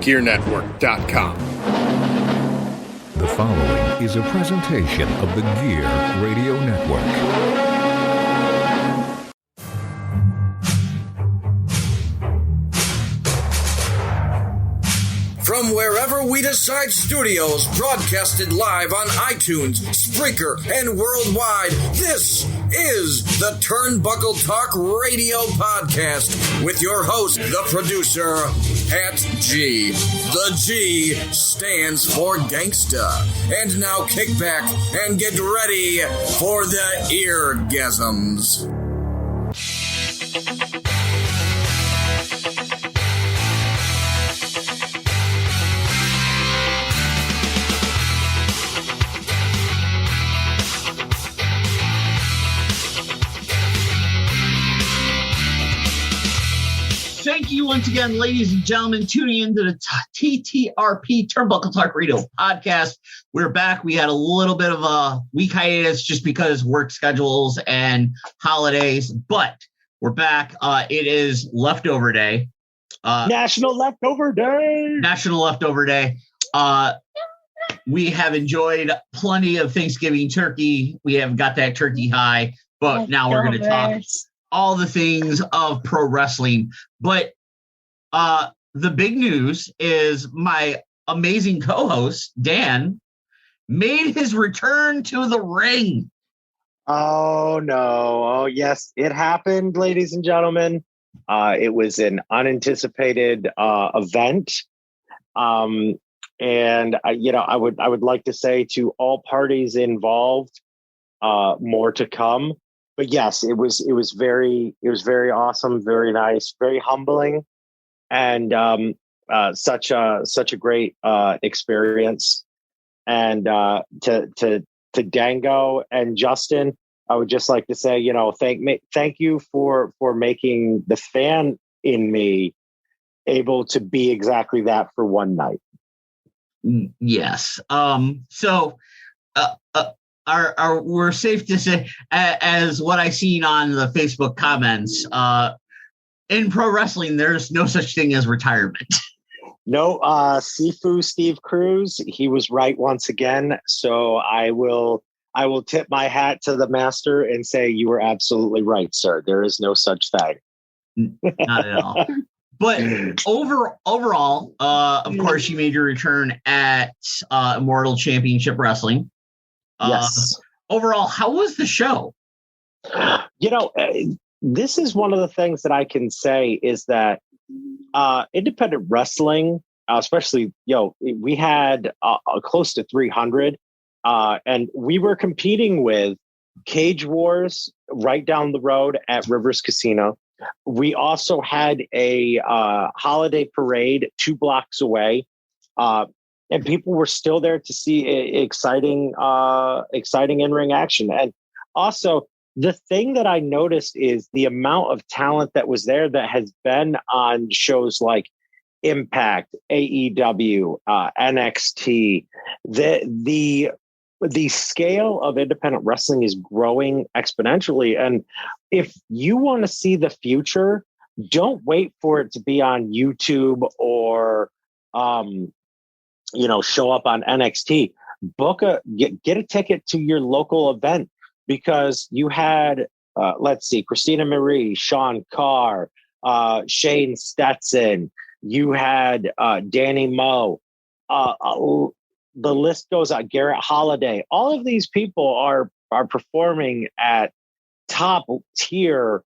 GearNetwork.com. The following is a presentation of the Gear Radio Network. From wherever we decide studios, broadcasted live on iTunes, Spreaker, and worldwide, this is the Turnbuckle Talk Radio Podcast with your host, the producer, Pat G. The G stands for gangsta. And now kick back and get ready for the eargasms. Thank you once again, ladies and gentlemen, tuning into the TTRP Turnbuckle Talk Radio Podcast. We're back. We had a little bit of a week hiatus just because work schedules and holidays, but we're back. It is Leftover Day. National Leftover Day. National Leftover Day. We have enjoyed plenty of Thanksgiving turkey. We have got that turkey high, but now we're going to talk all the things of pro wrestling. But the big news is my amazing co-host, Dan, made his return to the ring. Oh, no. Oh, yes. It happened, ladies and gentlemen. It was an unanticipated event. And, I would like to say to all parties involved, more to come. But yes, it was very awesome, very nice, very humbling, and such a great experience. And to Dango and Justin, I would just like to say, thank you for making the fan in me able to be exactly that for one night. Yes. We're safe to say, as what I seen on the Facebook comments, in pro wrestling, there's no such thing as retirement. No, Sifu Steve Cruz, he was right once again. So I will tip my hat to the master and say you were absolutely right, sir. There is no such thing. Not at all. But overall, of course, you made your return at Immortal Championship Wrestling. Yes. Overall, how was the show? This is one of the things that I can say is that independent wrestling, especially, we had close to 300, and we were competing with Cage Wars right down the road at Rivers Casino. We also had a holiday parade 2 blocks away. And people were still there to see exciting in-ring action. And also, the thing that I noticed is the amount of talent that was there that has been on shows like Impact, AEW, NXT. The scale of independent wrestling is growing exponentially. And if you want to see the future, don't wait for it to be on YouTube or show up on NXT. Get a ticket to your local event, because you had, Christina Marie, Sean Carr, Shane Stetson, you had Danny Moe, the list goes on, Garrett Holiday. All of these people are performing at top tier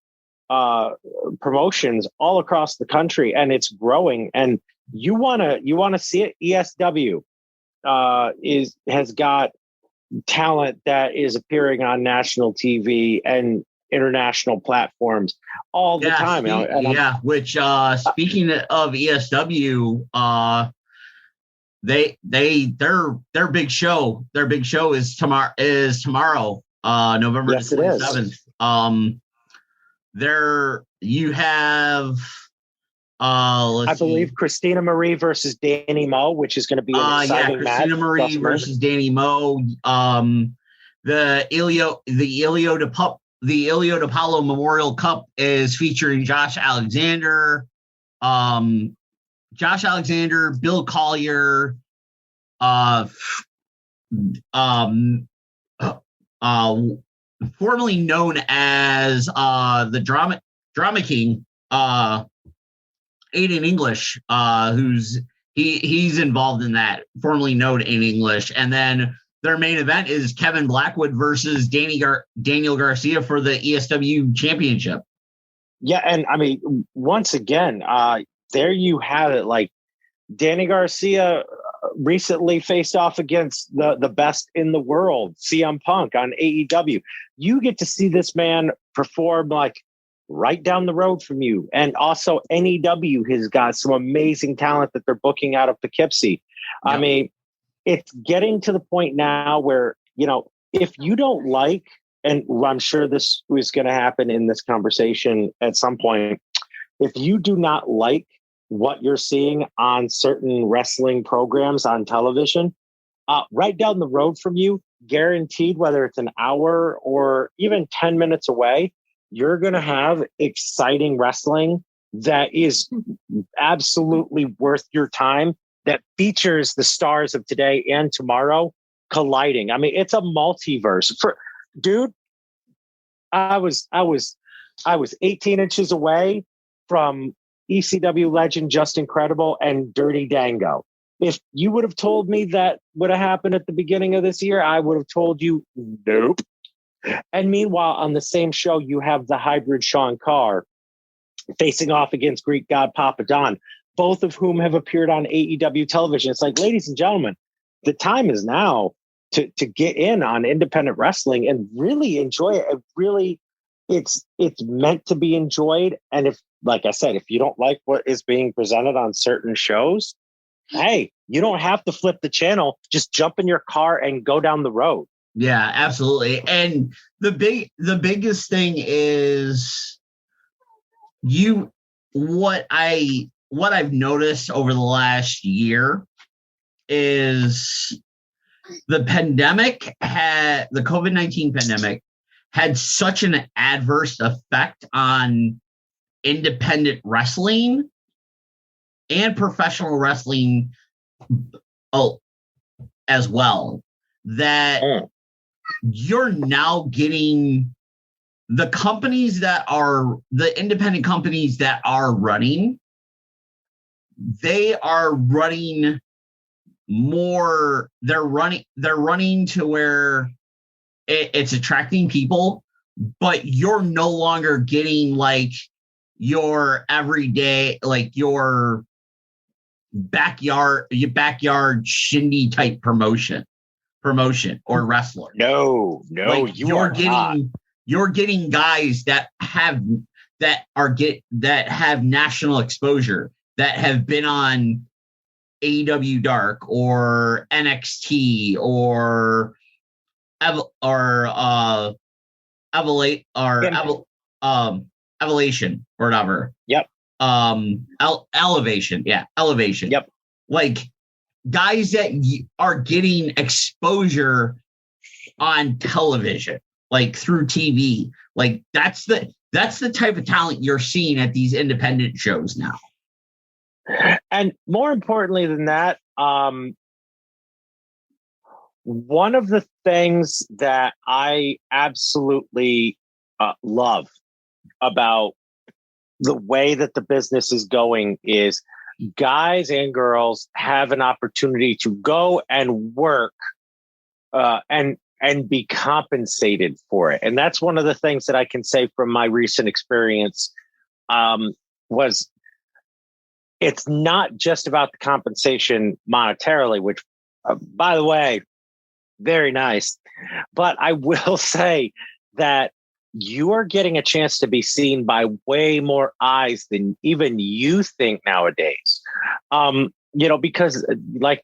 promotions all across the country, and it's growing. And you want to see it. ESW has got talent that is appearing on national TV and international platforms all the time. Which speaking of ESW, their big show is tomorrow, November 27th. There you have I believe Christina Marie versus Danny Moe, which is going to be an exciting match. Christina Marie versus Danny Moe. The Ilio DiPaolo Memorial Cup is featuring Josh Alexander. Josh Alexander, Bill Collier, formerly known as the Drama King, Aiden English, he's involved in that, formerly known Aiden English. And then their main event is Kevin Blackwood versus Daniel Garcia for the ESW championship. Yeah, and I mean, once again, there you have it. Like, Danny Garcia recently faced off against the best in the world, CM Punk, on AEW. You get to see this man perform like right down the road from you. And also NEW has got some amazing talent that they're booking out of Poughkeepsie. Yep. I mean, it's getting to the point now where, you know, if you don't like, and I'm sure this is going to happen in this conversation at some point, if you do not like what you're seeing on certain wrestling programs on television, right down the road from you, guaranteed, whether it's an hour or even 10 minutes away, you're going to have exciting wrestling that is absolutely worth your time, that features the stars of today and tomorrow colliding. I mean, it's a multiverse. Dude, I was 18 inches away from ECW legend Justin Credible and Dirty Dango. If you would have told me that would have happened at the beginning of this year, I would have told you nope. And meanwhile, on the same show, you have the hybrid Sean Carr facing off against Greek God Papa Don, both of whom have appeared on AEW television. It's like, ladies and gentlemen, the time is now to get in on independent wrestling and really enjoy it. It's meant to be enjoyed. And if, like I said, if you don't like what is being presented on certain shows, hey, you don't have to flip the channel. Just jump in your car and go down the road. Yeah, absolutely. And the biggest thing is what I've noticed over the last year is the COVID-19 pandemic had such an adverse effect on independent wrestling and professional wrestling as well, that you're now getting the companies that are the independent companies that are running, they are running more, they're running to where it's attracting people, but you're no longer getting like your everyday, like your backyard shindy type promotion or wrestler. No, like you're getting guys that have national exposure, that have been on AEW Dark or NXT or Evolution or whatever. Yep. Elevation. Yeah. Elevation. Yep. Like guys that are getting exposure on television, like through TV. Like that's the type of talent you're seeing at these independent shows now. And more importantly than that, one of the things that I absolutely love about the way that the business is going is guys and girls have an opportunity to go and work and be compensated for it. And that's one of the things that I can say from my recent experience was it's not just about the compensation monetarily, which, by the way, very nice. But I will say that you are getting a chance to be seen by way more eyes than even you think nowadays. Because like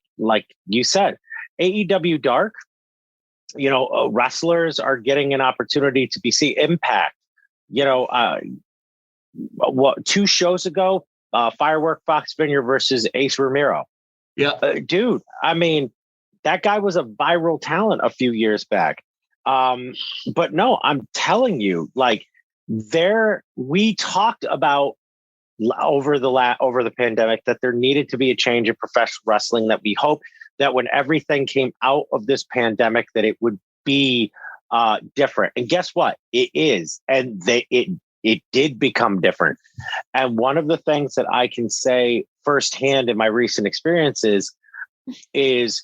you said, AEW Dark, wrestlers are getting an opportunity to be seen. Impact, 2 shows ago, Firework Fox Vineyard versus Ace Ramiro. Yeah. Dude, I mean, that guy was a viral talent a few years back. But no, I'm telling you, like we talked about over the pandemic that there needed to be a change in professional wrestling, that we hope that when everything came out of this pandemic that it would be different. And guess what? It is. And it did become different. And one of the things that I can say firsthand in my recent experiences is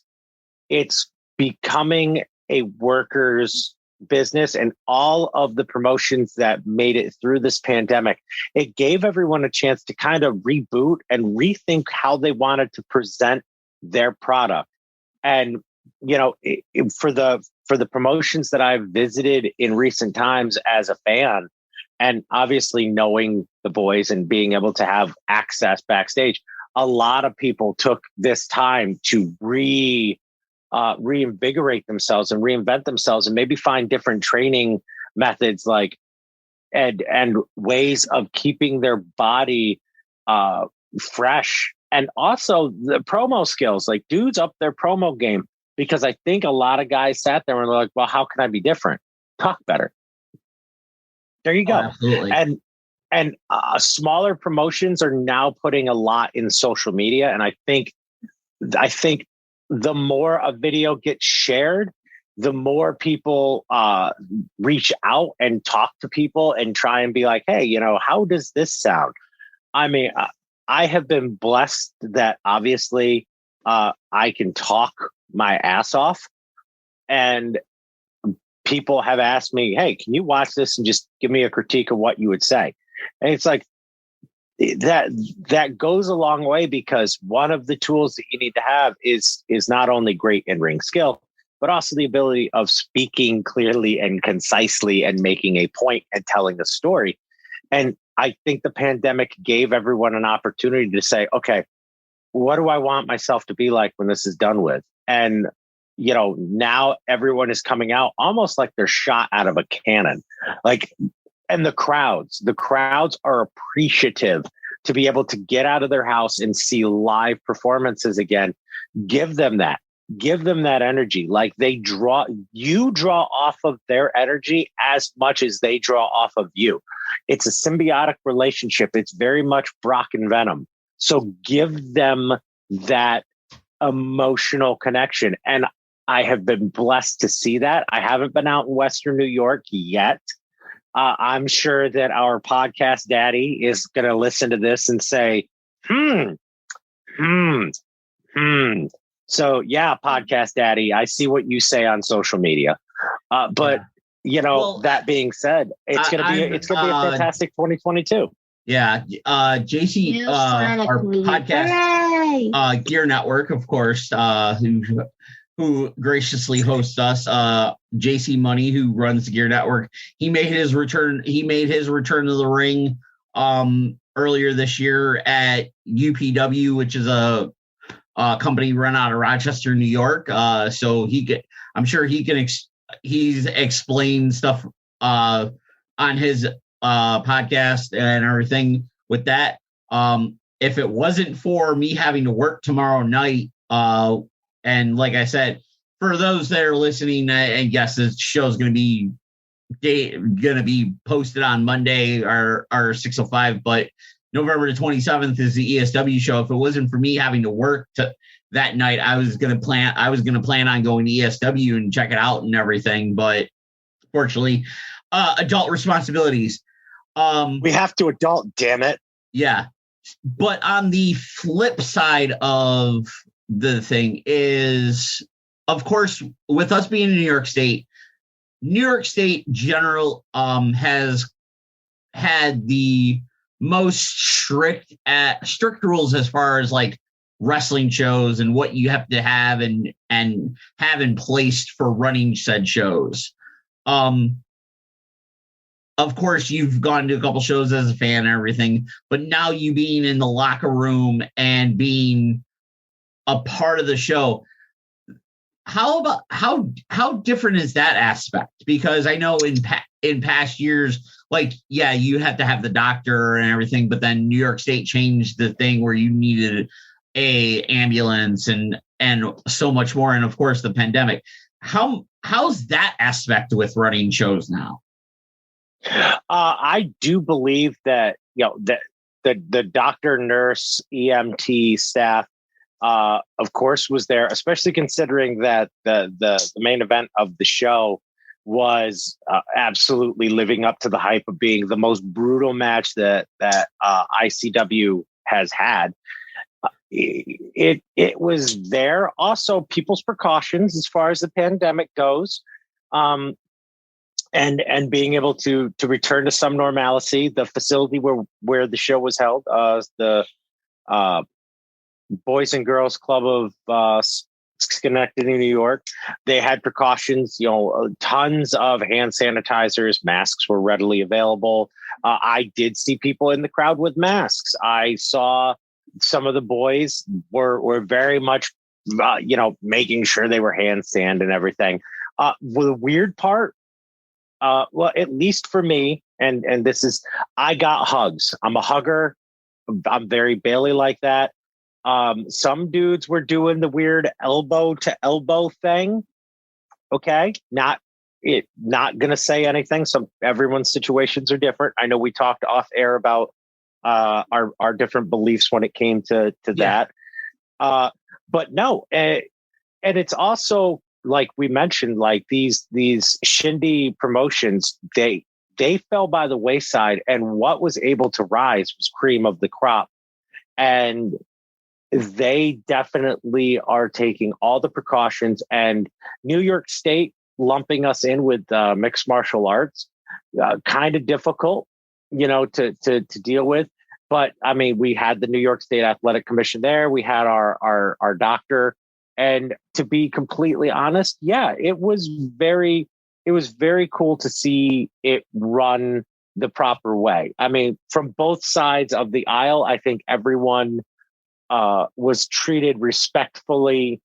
it's becoming a worker's business. And all of the promotions that made it through this pandemic, it gave everyone a chance to kind of reboot and rethink how they wanted to present their product. And, for the promotions that I've visited in recent times as a fan, and obviously knowing the boys and being able to have access backstage, a lot of people took this time to reinvigorate themselves and reinvent themselves and maybe find different training methods and ways of keeping their body fresh. And also the promo skills, like dudes up their promo game, because I think a lot of guys sat there and were like, well, how can I be different? Talk better. There you go. Oh, absolutely. And smaller promotions are now putting a lot in social media. And I think the more a video gets shared, the more people reach out and talk to people and try and be like, hey, how does this sound? I mean, I have been blessed that obviously I can talk my ass off, and people have asked me, hey, can you watch this and just give me a critique of what you would say? And it's like, that goes a long way, because one of the tools that you need to have is not only great in-ring skill, but also the ability of speaking clearly and concisely and making a point and telling a story. And I think the pandemic gave everyone an opportunity to say, okay, what do I want myself to be like when this is done with? And, now everyone is coming out almost like they're shot out of a cannon. And the crowds are appreciative to be able to get out of their house and see live performances again. Give them that energy. Like you draw off of their energy as much as they draw off of you. It's a symbiotic relationship. It's very much Brock and Venom. So give them that emotional connection. And I have been blessed to see that. I haven't been out in Western New York yet. I'm sure that our podcast daddy is going to listen to this and say, So yeah, podcast daddy, I see what you say on social media. But that being said, it's going to be a fantastic 2022. Yeah. JC, our podcast, Gear Network, of course, who graciously hosts us, JC Money, who runs the Gear Network. He made his return to the ring earlier this year at UPW, which is a company run out of Rochester, New York. So I'm sure he's explained stuff on his podcast and everything with that. If it wasn't for me having to work tomorrow night, and like I said, for those that are listening, and yes, this show is going to be posted on Monday or 6:05, but November the 27th is the ESW show. If it wasn't for me having to work that night, I was going to plan on going to ESW and check it out and everything. But fortunately, adult responsibilities. We have to adult, damn it. Yeah. But on the flip side of the thing is, of course, with us being in New York State general has had the most strict rules as far as like wrestling shows and what you have to have and have in place for running said shows. Of course, you've gone to a couple shows as a fan and everything, but now you being in the locker room and being a part of the show, how different is that aspect? Because I know in past years, like, yeah, you had to have the doctor and everything, but then New York State changed the thing where you needed a ambulance and so much more. And of course, the pandemic. How's that aspect with running shows now? I do believe that, that the doctor, nurse, EMT staff, of course, was there, especially considering that the main event of the show was absolutely living up to the hype of being the most brutal match that ICW has had. It was there. Also, people's precautions as far as the pandemic goes, and being able to return to some normalcy. The facility where the show was held, the Boys and Girls Club of Schenectady, New York, they had precautions. Tons of hand sanitizers, masks were readily available. I did see people in the crowd with masks. I saw some of the boys were very much, making sure they were hand-sand and everything. The weird part, well, at least for me, and this is, I got hugs. I'm a hugger. I'm very Bailey like that. Some dudes were doing the weird elbow to elbow thing. Okay. Not going to say anything. Everyone's situations are different. I know we talked off air about our different beliefs when it came to that. But no, and it's also, like we mentioned, like these shindy promotions, they fell by the wayside, and what was able to rise was cream of the crop. And they definitely are taking all the precautions, and New York State lumping us in with mixed martial arts, kind of difficult, to deal with. But I mean, we had the New York State Athletic Commission there. We had our doctor, and to be completely honest, yeah, it was very cool to see it run the proper way. I mean, from both sides of the aisle, I think everyone was treated respectfully,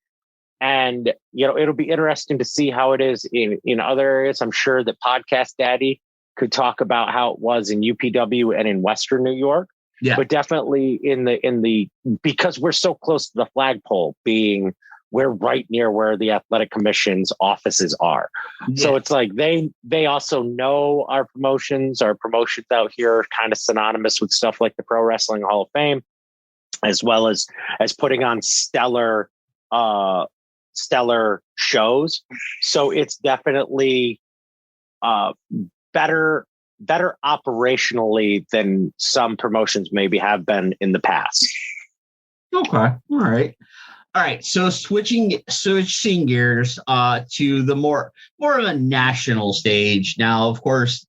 and it'll be interesting to see how it is in other areas. I'm sure that Podcast Daddy could talk about how it was in UPW and in Western New York. Yeah, but definitely in the because we're so close to the flagpole, being we're right near where the Athletic Commission's offices are. Yeah. So it's like they also know our promotions. Our promotions out here are kind of synonymous with stuff like the Pro Wrestling Hall of Fame, as well as putting on stellar shows. So it's definitely better operationally than some promotions maybe have been in the past. Okay. All right. So switching gears to the more of a national stage. Now, of course,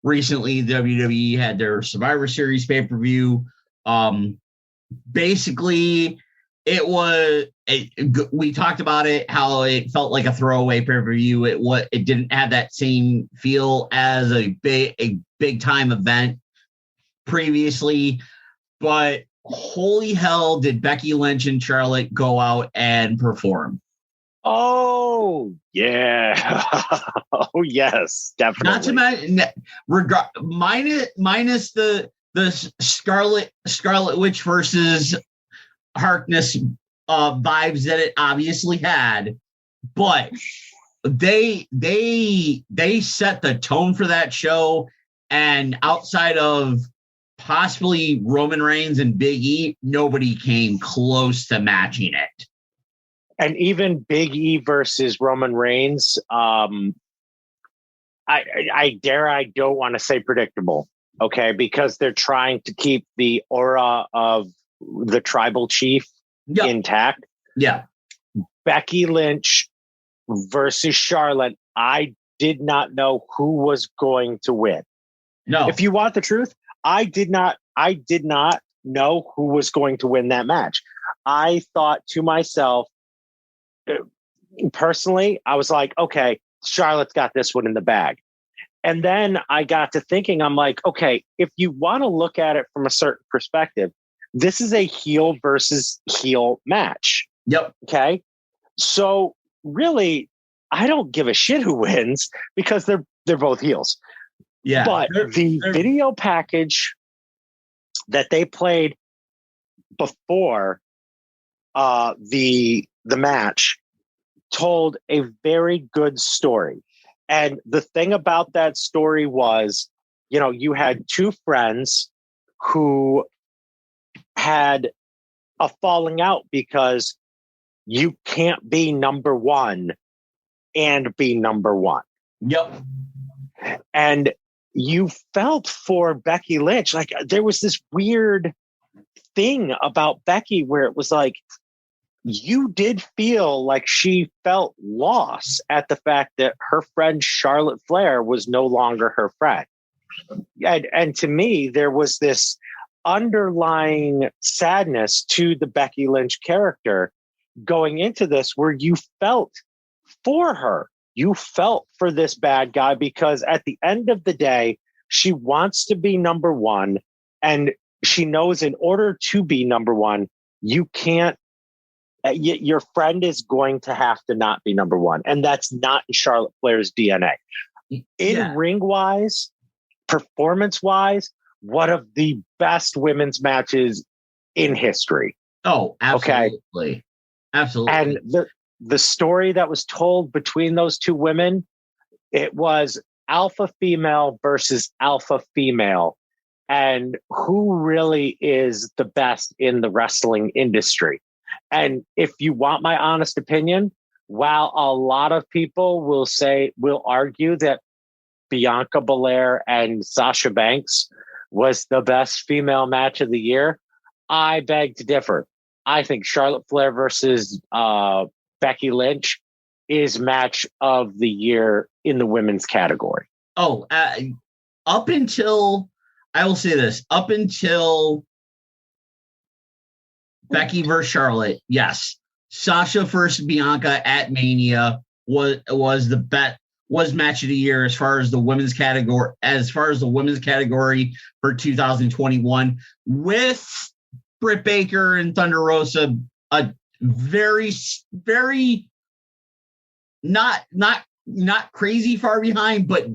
recently WWE had their Survivor Series pay-per-view. Basically, we talked about it, how it felt like a throwaway pay-per-view. It didn't have that same feel as a big time event previously, but holy hell, did Becky Lynch and Charlotte go out and perform? Oh yeah. Oh yes, definitely. Not to mention, minus the Scarlet Witch versus Harkness vibes that it obviously had, but they set the tone for that show, and outside of possibly Roman Reigns and Big E, nobody came close to matching it. And even Big E versus Roman Reigns, I don't want to say predictable, okay, because they're trying to keep the aura of the tribal chief intact. Yeah. Becky Lynch versus Charlotte, I did not know who was going to win. No. If you want the truth, I did not know who was going to win that match. I thought to myself, personally, I was like, okay, Charlotte's got this one in the bag. And then I got to thinking, I'm like, okay, if you want to look at it from a certain perspective, this is a heel versus heel match. Yep. Okay. So really, I don't give a shit who wins because they're both heels. Yeah. But the video package that they played before the match told a very good story. And the thing about that story was, you had two friends who had a falling out because you can't be number one and be number one. Yep. And you felt for Becky Lynch. Like there was this weird thing about Becky where it was like, you did feel like she felt lost at the fact that her friend Charlotte Flair was no longer her friend. And to me, there was this underlying sadness to the Becky Lynch character going into this where you felt for her. You felt for this bad guy because at the end of the day, she wants to be number one. And she knows in order to be number one, you can't, your friend is going to have to not be number one. And that's not in Charlotte Flair's DNA. In ring wise, performance wise, one of the best women's matches in history. Oh, absolutely. Okay? Absolutely. And the story that was told between those two women, it was alpha female versus alpha female. And who really is the best in the wrestling industry? And if you want my honest opinion, while a lot of people will argue that Bianca Belair and Sasha Banks was the best female match of the year, I beg to differ. I think Charlotte Flair versus Becky Lynch is match of the year in the women's category. Oh, up until, I will say this, up until Becky versus Charlotte, yes. Sasha versus Bianca at Mania was match of the year as far as the women's category, for 2021, with Britt Baker and Thunder Rosa, a very, very not crazy far behind, but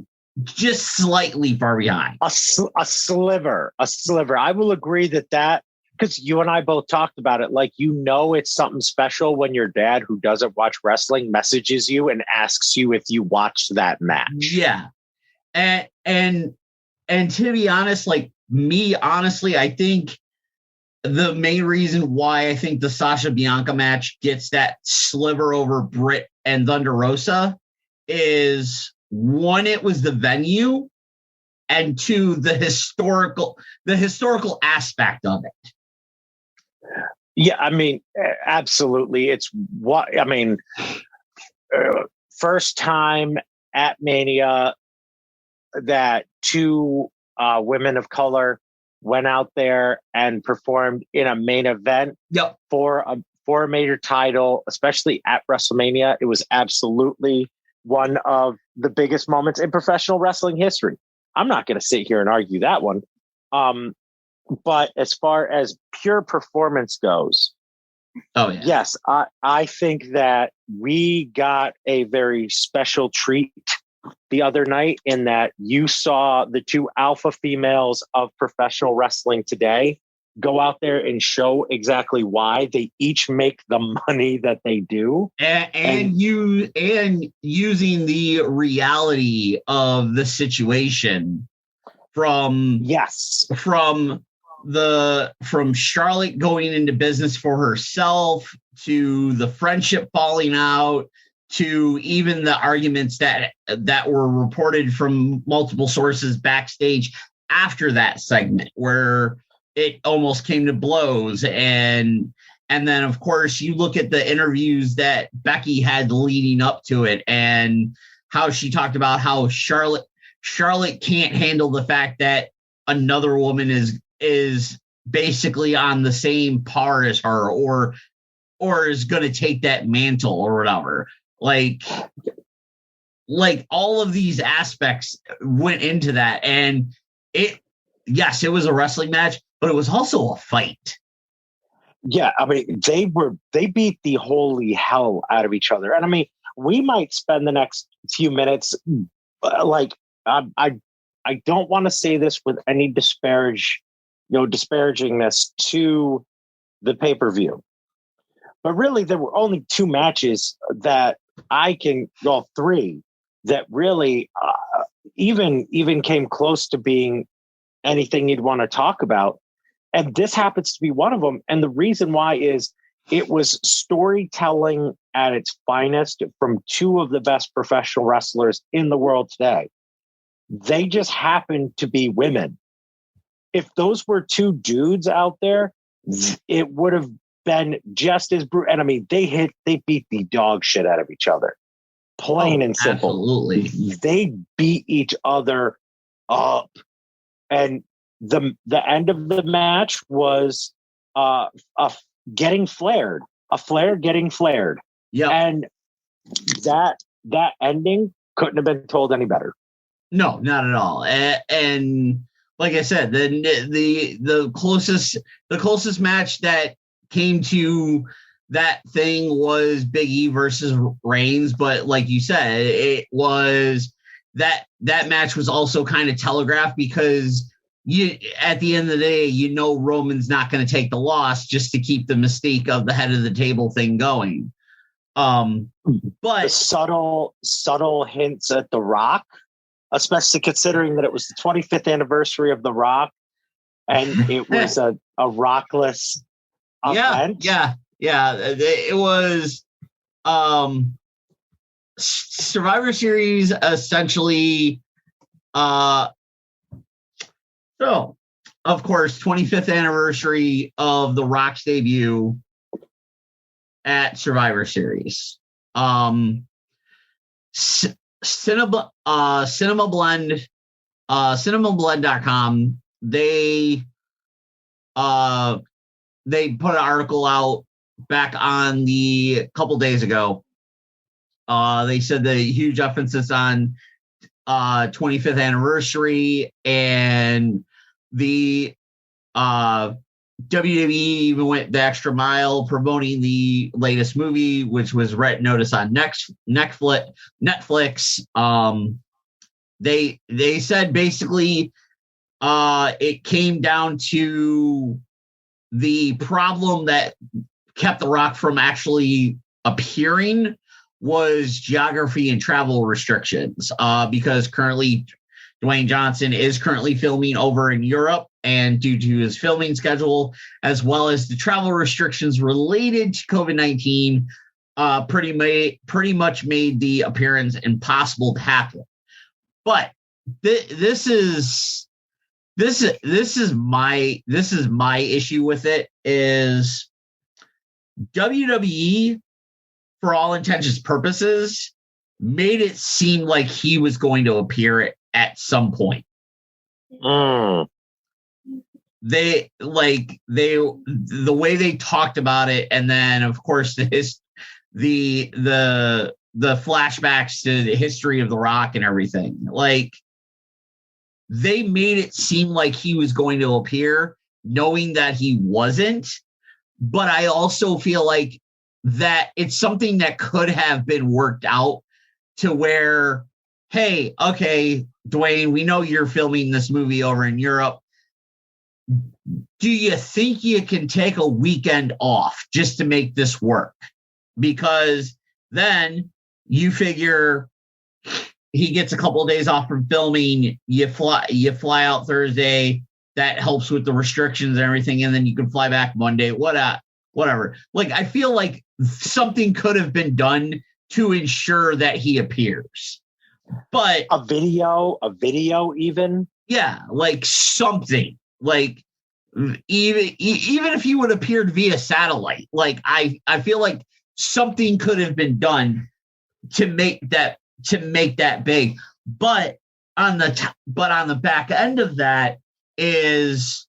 just slightly far behind. A sliver. I will agree that because you and I both talked about it, like, it's something special when your dad, who doesn't watch wrestling, messages you and asks you if you watched that match. Yeah. And to be honest, like me, honestly, I think the main reason why I think the Sasha Bianca match gets that sliver over Britt and Thunder Rosa is, one, it was the venue, and two, the historical aspect of it. Yeah, I mean, absolutely. First time at Mania that two women of color went out there and performed in a main event for a major title, especially at WrestleMania. It was absolutely one of the biggest moments in professional wrestling history. I'm not going to sit here and argue that one. But as far as pure performance goes, yes, I think that we got a very special treat the other night in that you saw the two alpha females of professional wrestling today go out there and show exactly why they each make the money that they do. And using the reality of the situation from Charlotte going into business for herself, to the friendship falling out, to even the arguments that were reported from multiple sources backstage after that segment, where it almost came to blows. And then, of course, you look at the interviews that Becky had leading up to it, and how she talked about how Charlotte can't handle the fact that another woman is basically on the same par as her, or is going to take that mantle or whatever. Like all of these aspects went into that. And it was a wrestling match, but it was also a fight. Yeah. I mean, they beat the holy hell out of each other. And I mean, we might spend the next few minutes, I don't want to say this with any disparagingness to the pay-per-view, but really there were only two matches that three that really even came close to being anything you'd want to talk about. And this happens to be one of them. And the reason why is it was storytelling at its finest from two of the best professional wrestlers in the world today. They just happened to be women. If those were two dudes out there, it would have been just as brutal. And I mean, they beat the dog shit out of each other. Plain and simple. Absolutely. They beat each other up. And the end of the match was a getting flared. A flare getting flared. Yeah. And that ending couldn't have been told any better. No, not at all. And like I said, the closest match that came to that thing was Big E versus Reigns, but like you said, it was that match was also kind of telegraphed because at the end of the day, Roman's not going to take the loss just to keep the mystique of the head of the table thing going. But the subtle hints at The Rock, especially considering that it was the 25th anniversary of The Rock and it was a rockless event. Yeah. It was Survivor Series essentially. So, of course, 25th anniversary of The Rock's debut at Survivor Series. cinemablend.com, they put an article out back on a couple days ago. They said the huge emphasis on 25th anniversary, and the WWE even went the extra mile promoting the latest movie, which was Red Notice on Netflix. They said basically it came down to the problem that kept The Rock from actually appearing was geography and travel restrictions, because currently Dwayne Johnson is currently filming over in Europe, and due to his filming schedule, as well as the travel restrictions related to COVID-19, pretty much made the appearance impossible to happen. But this is my issue with it is WWE, for all intents and purposes, made it seem like he was going to appear at some point. The way they talked about it, and then of course the flashbacks to the history of The Rock and everything, like they made it seem like he was going to appear, knowing that he wasn't. But I also feel like that it's something that could have been worked out to where, hey, okay, Dwayne, we know you're filming this movie over in Europe. Do you think you can take a weekend off just to make this work? Because then you figure he gets a couple of days off from filming, you fly out Thursday, that helps with the restrictions and everything, and then you can fly back Monday, whatever. Like, I feel like something could have been done to ensure that he appears. But a video even? Yeah, like something. Like even if he would have appeared via satellite, like I feel like something could have been done to make that big. But on the back end of that is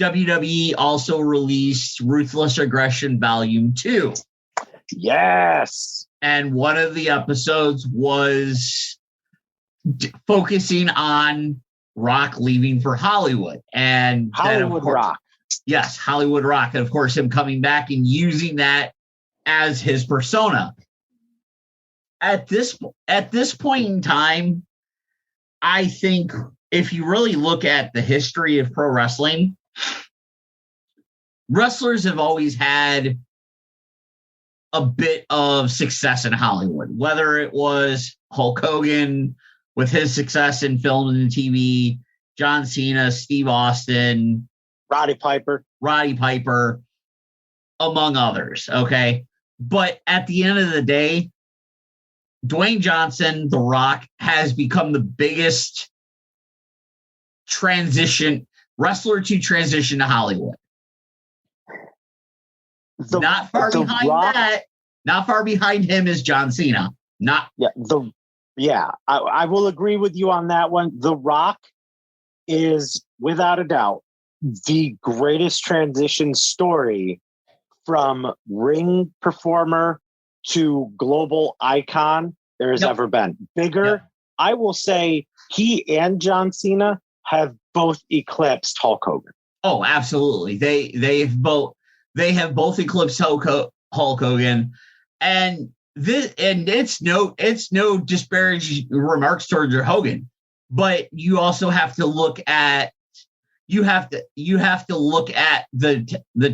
WWE also released Ruthless Aggression Volume 2. Yes. And one of the episodes was focusing on Rock leaving for Hollywood. And Hollywood Rock. Yes, Hollywood Rock. And of course, him coming back and using that as his persona. At this point in time, I think if you really look at the history of pro wrestling, wrestlers have always had a bit of success in Hollywood, whether it was Hulk Hogan with his success in film and TV, John Cena, Steve Austin, Roddy Piper, among others. Okay. But at the end of the day, Dwayne Johnson, The Rock, has become the biggest wrestler to transition to Hollywood. Not far behind him is John Cena. I will agree with you on that one. The Rock is, without a doubt, the greatest transition story from ring performer to global icon there has ever been. Bigger, I will say he and John Cena have both eclipsed Hulk Hogan. Oh, absolutely. They have both eclipsed Hulk Hogan, and it's no disparaging remarks towards Hogan, but you also have to look at the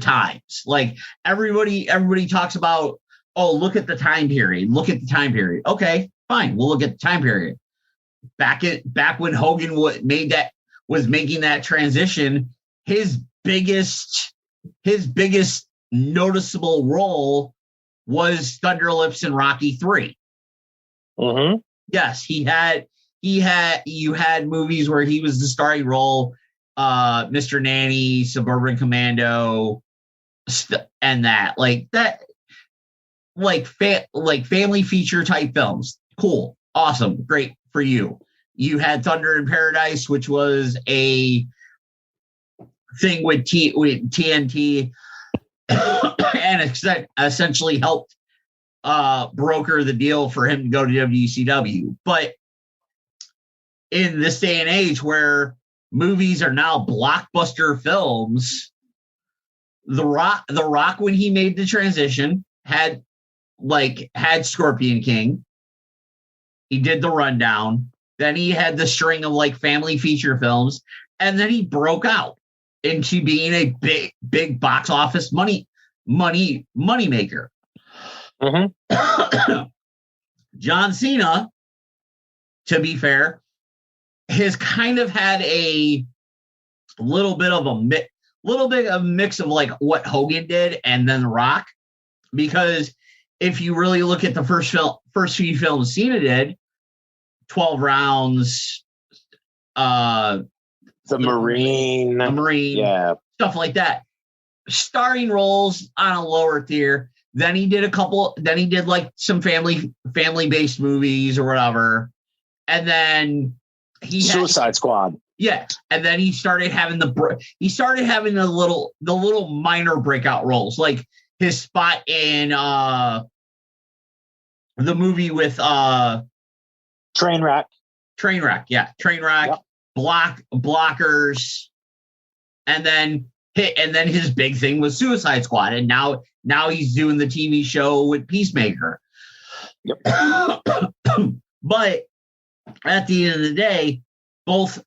times. Like everybody talks about, oh, look at the time period. Okay, fine. We'll look at the time period. Back when Hogan was making that transition, his biggest noticeable role was Thunder Lips in Rocky III. Mm-hmm. Yes, you had movies where he was the starring role, Mr. Nanny, Suburban Commando, and that family feature type films. Cool, awesome, great for you. You had Thunder in Paradise, which was a thing with TNT, and essentially helped broker the deal for him to go to WCW. But in this day and age where movies are now blockbuster films, The Rock, when he made the transition, had Scorpion King. He did The Rundown. Then he had the string of family feature films, and then he broke out into being a big box office money maker. Mm-hmm. John Cena, to be fair, has kind of had a little bit of a mix of what Hogan did and then The Rock, because if you really look at the first few films Cena did, 12 Rounds, The Marine, yeah, stuff like that, starring roles on a lower tier. Then he did some family-based movies or whatever, and then Suicide Squad. Yeah, and then he started having the little minor breakout roles, like his spot in the movie with Trainwreck. Yep. Blockers, and then his big thing was Suicide Squad, and now he's doing the TV show with Peacemaker. Yep. But at the end of the day, both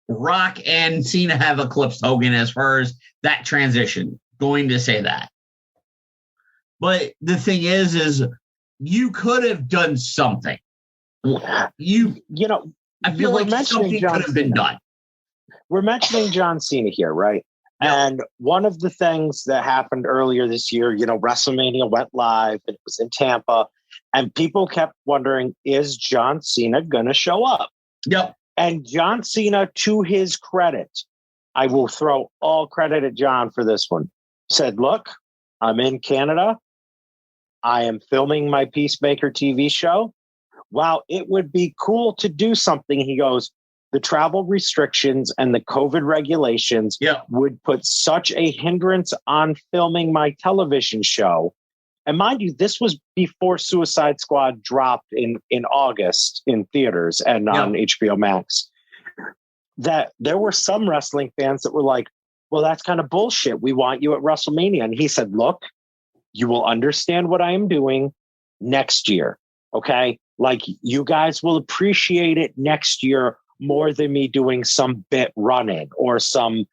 Rock and Cena have eclipsed Hogan as far as that transition. Going to say that. But the thing is you could have done something. I feel like something could have been done. We're mentioning John Cena here, right? Yep. And one of the things that happened earlier this year, WrestleMania went live. It was in Tampa. And people kept wondering, is John Cena going to show up? Yep. And John Cena, to his credit, I will throw all credit at John for this one, said, look, I'm in Canada. I am filming my Peacemaker TV show. Wow, it would be cool to do something. He goes, the travel restrictions and the COVID regulations would put such a hindrance on filming my television show. And mind you, this was before Suicide Squad dropped in August in theaters and on HBO Max. That there were some wrestling fans that were like, well, that's kind of bullshit. We want you at WrestleMania. And he said, look, you will understand what I am doing next year. Okay. You guys will appreciate it next year more than me doing some bit running or some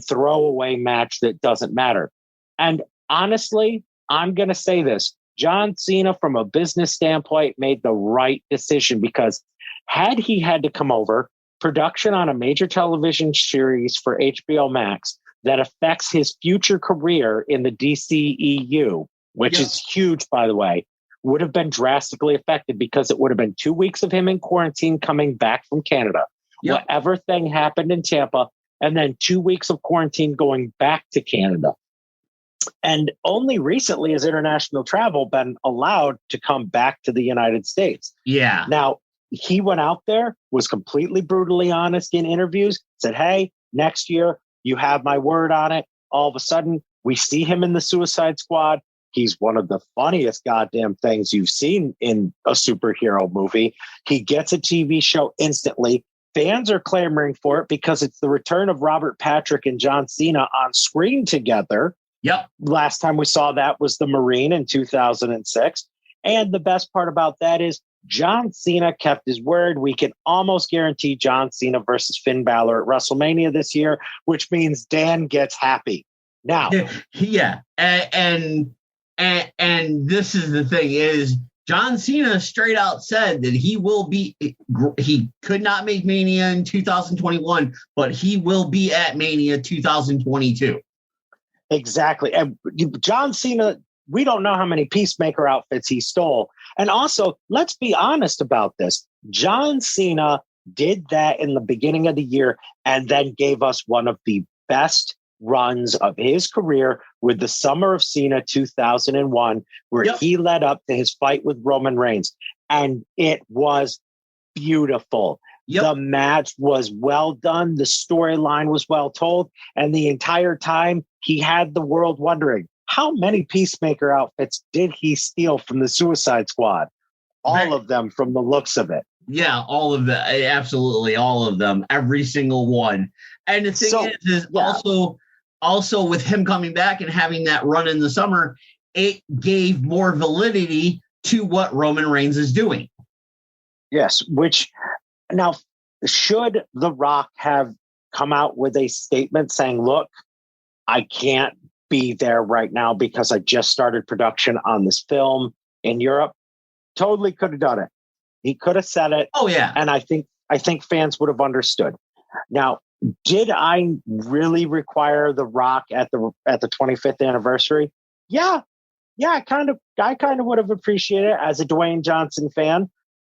throwaway match that doesn't matter. And honestly, I'm going to say this. John Cena, from a business standpoint, made the right decision, because had he had to come over production on a major television series for HBO Max that affects his future career in the DCEU, which is huge, by the way, would have been drastically affected because it would have been 2 weeks of him in quarantine coming back from Canada. Whatever thing happened in Tampa, and then 2 weeks of quarantine going back to Canada. And only recently has international travel been allowed to come back to the United States. Yeah. Now, he went out there, was completely brutally honest in interviews, said, hey, next year, you have my word on it. All of a sudden, we see him in the Suicide Squad. He's one of the funniest goddamn things you've seen in a superhero movie. He gets a TV show instantly. Fans are clamoring for it because it's the return of Robert Patrick and John Cena on screen together. Yep. Last time we saw that was the Marine in 2006. And the best part about that is John Cena kept his word. We can almost guarantee John Cena versus Finn Balor at WrestleMania this year, which means Dan gets happy. Now, yeah. And this is the thing is John Cena straight out said that he could not make Mania in 2021, but he will be at Mania 2022. Exactly. And John Cena, we don't know how many Peacemaker outfits he stole. And also, let's be honest about this. John Cena did that in the beginning of the year and then gave us one of the best runs of his career with the Summer of Cena 2001, where he led up to his fight with Roman Reigns. And it was beautiful. The match was well done. The storyline was well told. And the entire time he had the world wondering, how many Peacemaker outfits did he steal from the Suicide Squad? All of them from the looks of it. Yeah, all of them. Absolutely. All of them. Every single one. And the thing is also with him coming back and having that run in the summer, it gave more validity to what Roman Reigns is doing. Yes, which now should The Rock have come out with a statement saying, look, I can't be there right now because I just started production on this film in Europe. Totally could have done it. He could have said it. Oh yeah. And I think fans would have understood. Now, did I really require The Rock at the 25th anniversary? Yeah, I kind of would have appreciated it as a Dwayne Johnson fan.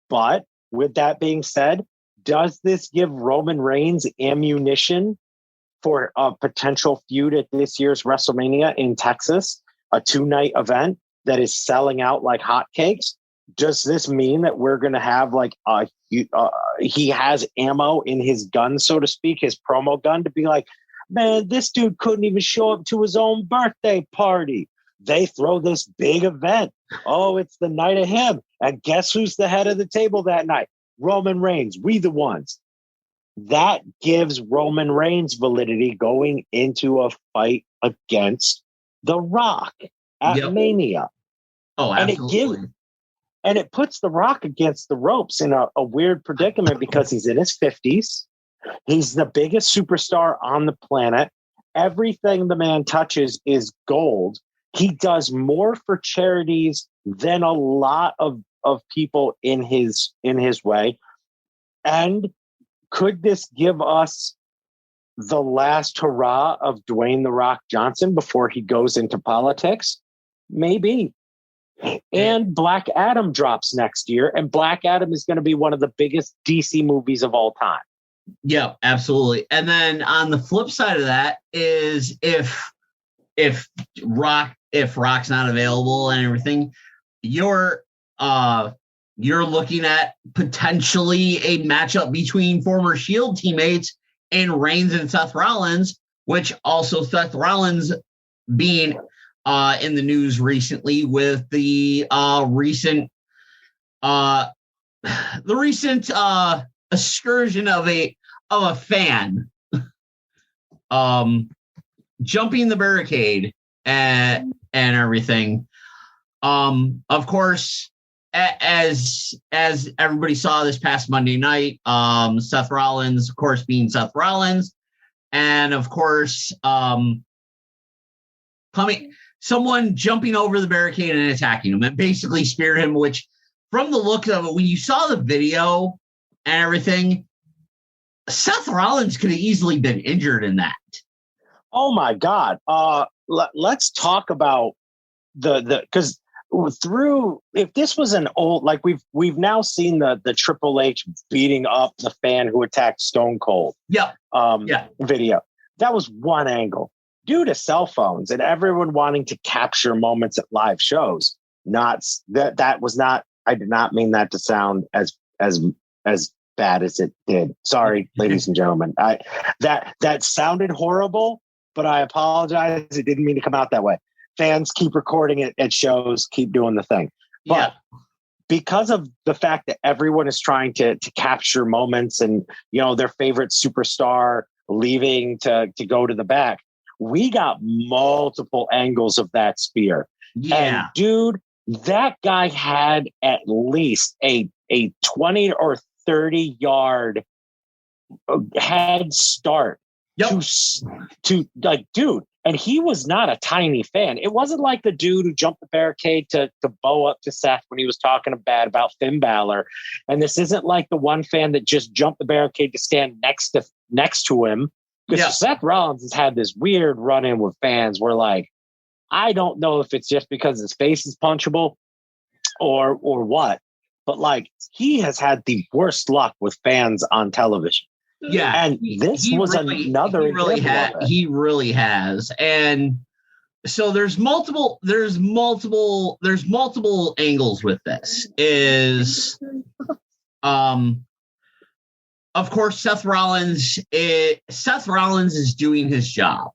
But with that being said, does this give Roman Reigns ammunition for a potential feud at this year's WrestleMania in Texas, a 2-night event that is selling out like hotcakes? Does this mean that we're going to have like he has ammo in his gun, so to speak, his promo gun to be like, man, this dude couldn't even show up to his own birthday party. They throw this big event. Oh, it's the night of him. And guess who's the head of the table that night? Roman Reigns. We the ones. That gives Roman Reigns validity going into a fight against The Rock at Mania. Oh, absolutely. And it puts The Rock against the ropes in a weird predicament because he's in his 50s. He's the biggest superstar on the planet. Everything the man touches is gold. He does more for charities than a lot of people in his way. And could this give us the last hurrah of Dwayne The Rock Johnson before he goes into politics? Maybe. And Black Adam drops next year, and Black Adam is going to be one of the biggest DC movies of all time. Yeah, absolutely. And then on the flip side of that is if Rock's not available and everything, you're looking at potentially a matchup between former Shield teammates in Reigns and Seth Rollins, which also Seth Rollins being in the news recently with the recent excursion of a fan jumping the barricade and everything. Of course, as everybody saw this past Monday night, Seth Rollins, of course, being Seth Rollins, and of course, someone jumping over the barricade and attacking him and basically speared him, which from the look of it, when you saw the video and everything, Seth Rollins could have easily been injured in that. Oh my God. Let's talk about because if this was an old, like we've now seen the Triple H beating up the fan who attacked Stone Cold. Video. That was one angle. Due to cell phones and everyone wanting to capture moments at live shows, that was not. I did not mean that to sound as bad as it did. Sorry, ladies and gentlemen. That sounded horrible, but I apologize. It didn't mean to come out that way. Fans keep recording it at shows, keep doing the thing. But because of the fact that everyone is trying to capture moments and, their favorite superstar leaving to go to the back, we got multiple angles of that spear. Yeah. And dude, that guy had at least a 20 or 30 yard head start to like, dude. And he was not a tiny fan. It wasn't like the dude who jumped the barricade to bow up to Seth when he was talking bad about Finn Balor. And this isn't like the one fan that just jumped the barricade to stand next to him. Because Seth Rollins has had this weird run-in with fans where, like, I don't know if it's just because his face is punchable or what, but like he has had the worst luck with fans on television. Yeah, and this was another. He really has, and so there's multiple angles with this. Of course, Seth Rollins is doing his job.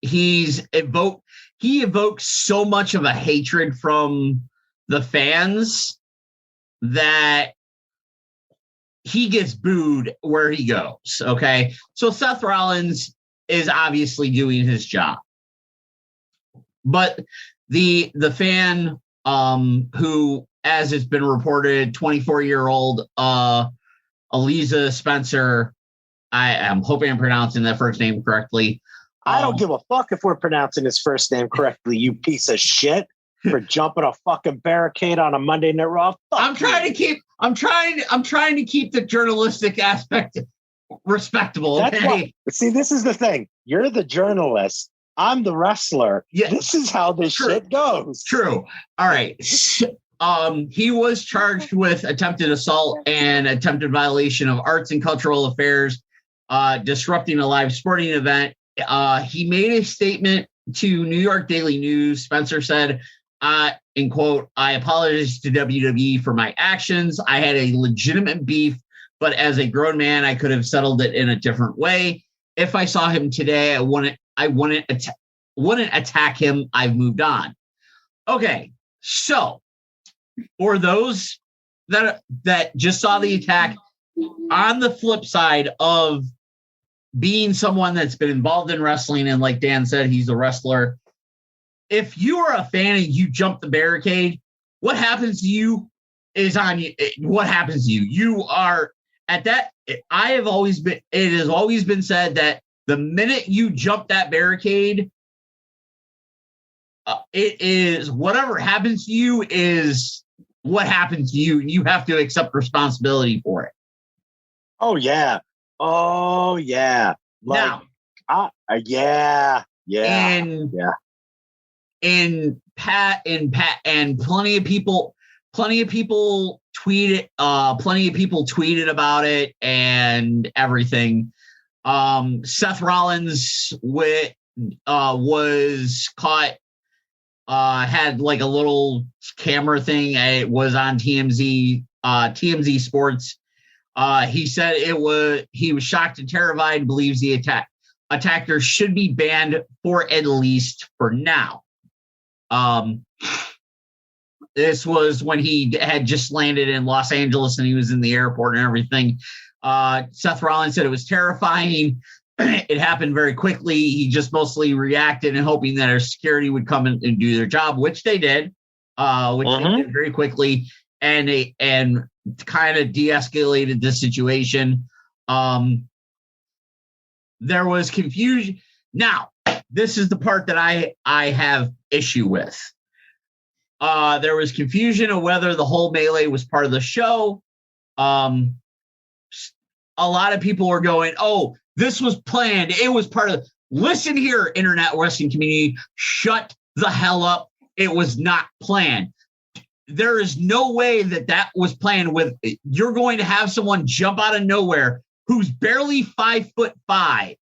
He evokes so much of a hatred from the fans that he gets booed where he goes. Okay. So Seth Rollins is obviously doing his job, but the fan, who, as it's been reported, 24-year-old, Eliza Spencer, I'm hoping I'm pronouncing that first name correctly. I don't give a fuck if we're pronouncing his first name correctly, you piece of shit, for jumping a fucking barricade on a Monday Night Raw. I'm trying to keep the journalistic aspect respectable. Okay? See, this is the thing. You're the journalist. I'm the wrestler. Yeah. This is how this shit goes. True. All right. He was charged with attempted assault and attempted violation of arts and cultural affairs, disrupting a live sporting event. He made a statement to New York Daily News. Spencer said, in quote, "I apologize to WWE for my actions. I had a legitimate beef, but as a grown man, I could have settled it in a different way. If I saw him today, I wouldn't attack him. I've moved on." Okay, so for those that just saw the attack, on the flip side of being someone that's been involved in wrestling, and like Dan said, he's a wrestler. If you are a fan and you jump the barricade, what happens to you is on you. What happens to you? You are at that. It has always been said that the minute you jump that barricade, it is whatever happens to you is what happens to you, and you have to accept responsibility for it. Oh yeah. Like, now, And plenty of people tweeted about it and everything. Seth Rollins was caught, had like a little camera thing. It was on TMZ Sports. He said he was shocked and terrified, believes the attacker should be banned for at least for now. This was when he had just landed in Los Angeles and he was in the airport and everything. Seth Rollins said it was terrifying. It happened very quickly. He just mostly reacted and hoping that our security would come in and do their job, which they did, they did very quickly, and kind of de-escalated the situation. There was confusion. Now, this is the part that I have issue with. There was confusion of whether the whole melee was part of the show. a lot of people were going, oh, this was planned. It was part of. Listen here, internet wrestling community. Shut the hell up. It was not planned. There is no way that was planned with. You're going to have someone jump out of nowhere who's barely 5'5",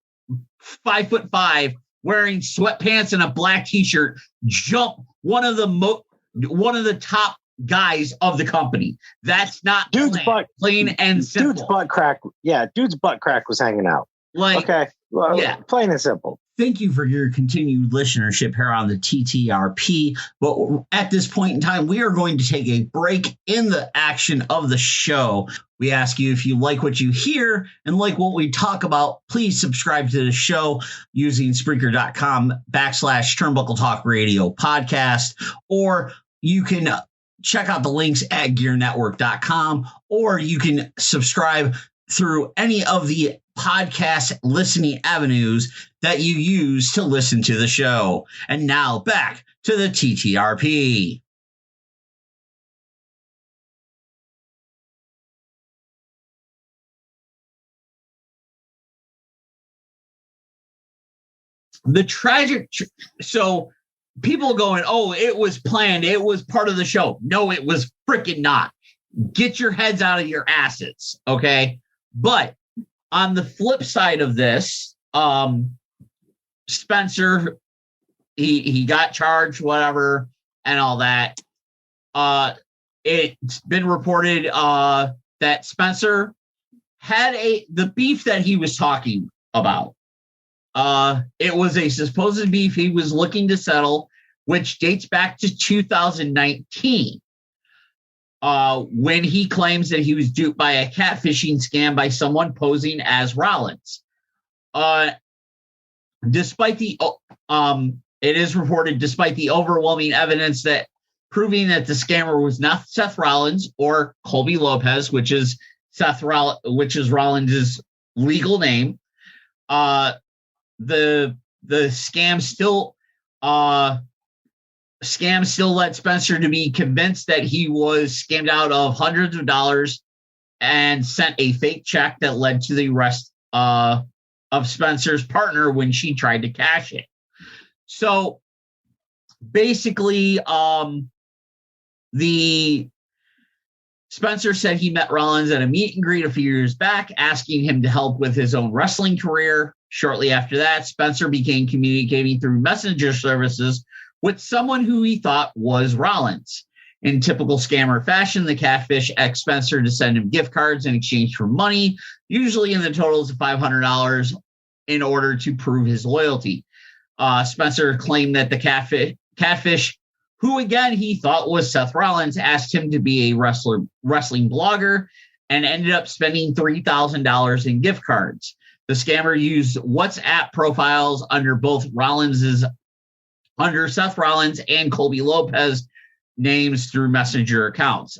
wearing sweatpants and a black t-shirt, jump one of the top guys of the company. That's not dude's butt, plain and simple. Dude's butt crack. Yeah, dude's butt crack was hanging out. Okay, well, yeah, plain and simple. Thank you for your continued listenership here on the TTRP. But at this point in time, we are going to take a break in the action of the show. We ask you, if you like what you hear and like what we talk about, please subscribe to the show using Spreaker.com/Turnbuckle Talk Radio Podcast, or you can check out the links at GearNetwork.com, or you can subscribe through any of the podcast listening avenues that you use to listen to the show. And now back to the TTRP. The tragic, so people going, oh, it was planned. It was part of the show. No, it was freaking not. Get your heads out of your asses. Okay. But on the flip side of this, Spencer, he got charged, whatever, and all that. It's been reported that Spencer had the beef that he was talking about. It was a supposed beef he was looking to settle, which dates back to 2019. When he claims that he was duped by a catfishing scam by someone posing as Rollins. Despite the overwhelming evidence that proving that the scammer was not Seth Rollins or Colby Lopez, which is Rollins' legal name, the scam still led Spencer to be convinced that he was scammed out of hundreds of dollars and sent a fake check that led to the arrest of Spencer's partner when she tried to cash it. So basically, the Spencer said he met Rollins at a meet and greet a few years back, asking him to help with his own wrestling career. Shortly after that, Spencer began communicating through messenger services with someone who he thought was Rollins. In typical scammer fashion, the catfish asked Spencer to send him gift cards in exchange for money, usually in the totals of $500, in order to prove his loyalty. Spencer claimed that the catfish, who again he thought was Seth Rollins, asked him to be a wrestling blogger and ended up spending $3,000 in gift cards. The scammer used WhatsApp profiles under Seth Rollins and Colby Lopez names through messenger accounts.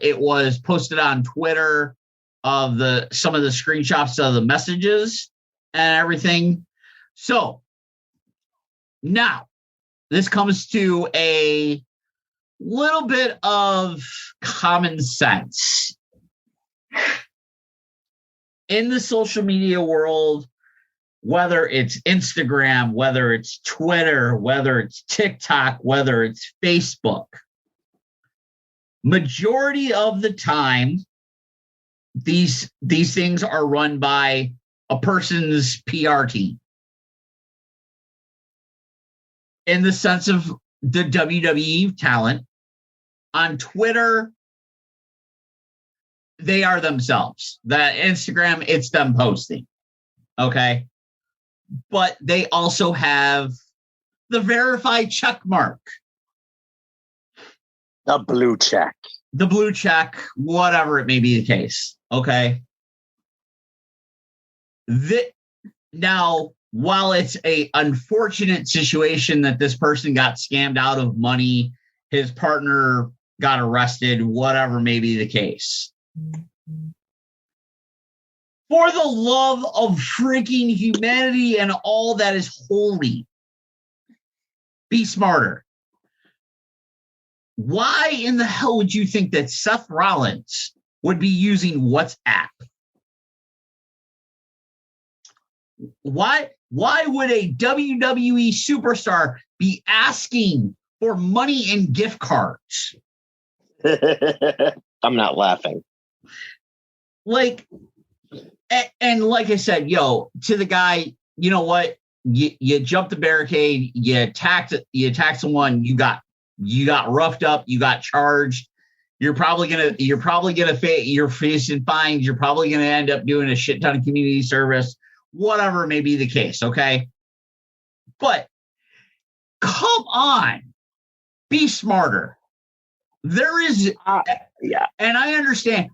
It was posted on Twitter of some of the screenshots of the messages and everything. So now this comes to a little bit of common sense. In the social media world, whether it's Instagram, whether it's Twitter, whether it's TikTok, whether it's Facebook, majority of the time, these things are run by a person's PR team. In the sense of the WWE talent, on Twitter, they are themselves. That Instagram, it's them posting. Okay. But they also have the verified check mark. The blue check, whatever it may be the case. Okay. Now, while it's a unfortunate situation that this person got scammed out of money, his partner got arrested, whatever may be the case. For the love of freaking humanity and all that is holy, be smarter. Why in the hell would you think that Seth Rollins would be using WhatsApp? Why would a WWE superstar be asking for money in gift cards? I'm not laughing. Like, and like I said, to the guy, you know what? You jumped the barricade, you attacked someone, you got roughed up, you got charged. You're probably gonna face, you're facing fines. You're probably gonna end up doing a shit ton of community service, whatever may be the case. Okay, but come on, be smarter. There is, yeah, and I understand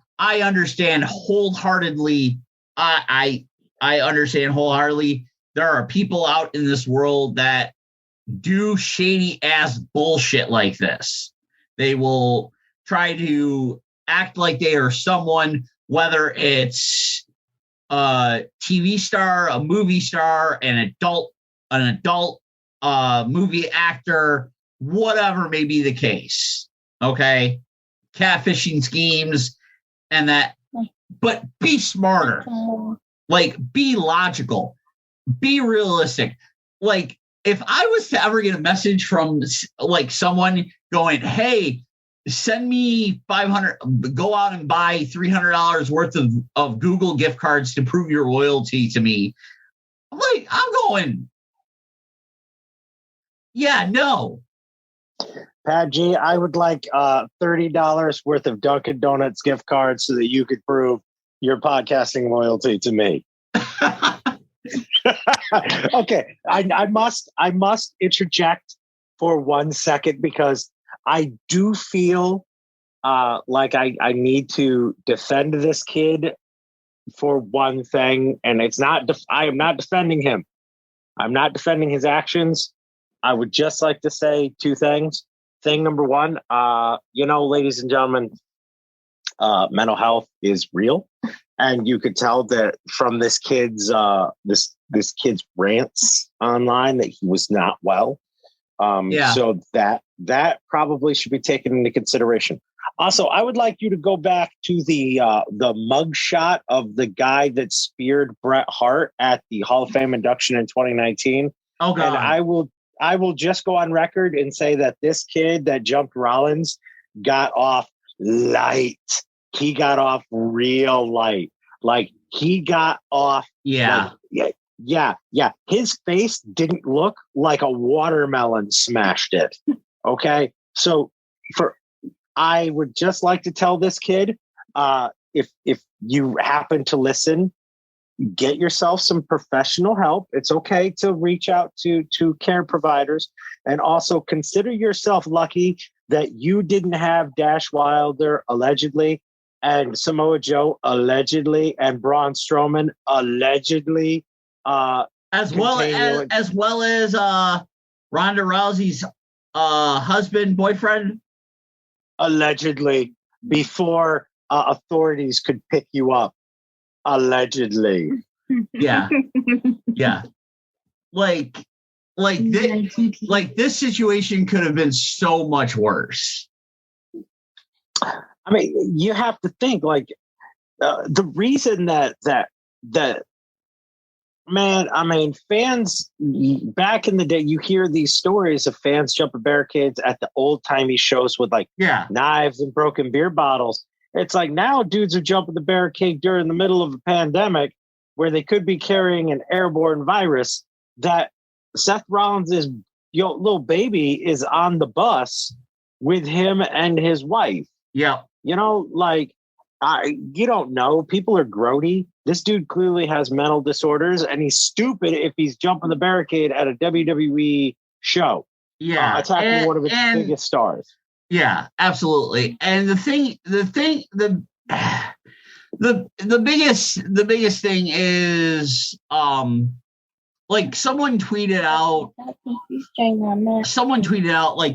wholeheartedly. I understand wholeheartedly. There are people out in this world that do shady ass bullshit like this. They will try to act like they are someone, whether it's a TV star, a movie star, an adult movie actor, whatever may be the case. Okay. Catfishing schemes and that, but be smarter. Like, be logical, be realistic. Like, if I was to ever get a message from like someone going, hey, send me $500, go out and buy $300 worth of Google gift cards to prove your loyalty to me. I'm going, yeah, no. Pat G, I would like $30 worth of Dunkin' Donuts gift cards so that you could prove your podcasting loyalty to me. Okay, I must interject for 1 second because I do feel like I need to defend this kid for one thing, and it's not. I am not defending him. I'm not defending his actions. I would just like to say two things. Thing number one, ladies and gentlemen, mental health is real, and you could tell that from this kid's this kid's rants online that he was not well. So that probably should be taken into consideration. Also, I would like you to go back to the mug shot of the guy that speared Bret Hart at the Hall of Fame induction in 2019. Oh God! And I will just go on record and say that this kid that jumped Rollins got off light. He got off real light. Like, he got off. Yeah. Yeah. His face didn't look like a watermelon smashed it. Okay. So I would just like to tell this kid, if you happen to listen, get yourself some professional help. It's okay to reach out to care providers, and also consider yourself lucky that you didn't have Dash Wilder allegedly, and Samoa Joe allegedly, and Braun Strowman allegedly, as well as Ronda Rousey's boyfriend allegedly, before authorities could pick you up. Allegedly. Yeah. Like this situation could have been so much worse. I mean, you have to think, like, the reason that man, I mean, fans back in the day, you hear these stories of fans jumping barricades at the old timey shows with knives and broken beer bottles. It's like now dudes are jumping the barricade during the middle of a pandemic where they could be carrying an airborne virus. That Seth Rollins' little baby is on the bus with him and his wife. Yeah. You don't know. People are grody. This dude clearly has mental disorders, and he's stupid if he's jumping the barricade at a WWE show. Yeah. Attacking one of its biggest stars. Yeah, absolutely. And the biggest thing is like someone tweeted out like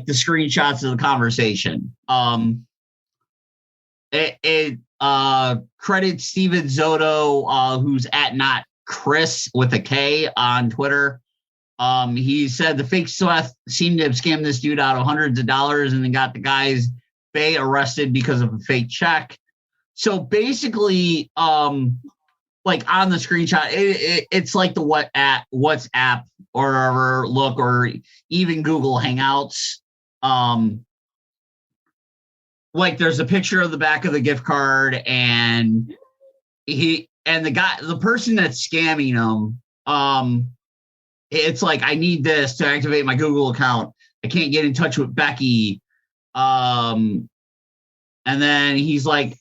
the screenshots of the conversation. It credits Steven Zotto, who's at not Chris with a K on Twitter. He said the fake Seth seemed to have scammed this dude out of hundreds of dollars and then got the guy's bae arrested because of a fake check. So basically, like on the screenshot, it's like the WhatsApp or look, or even Google Hangouts. Like there's a picture of the back of the gift card, and the person that's scamming him, it's like, I need this to activate my Google account. I can't get in touch with Becky. And then he's like,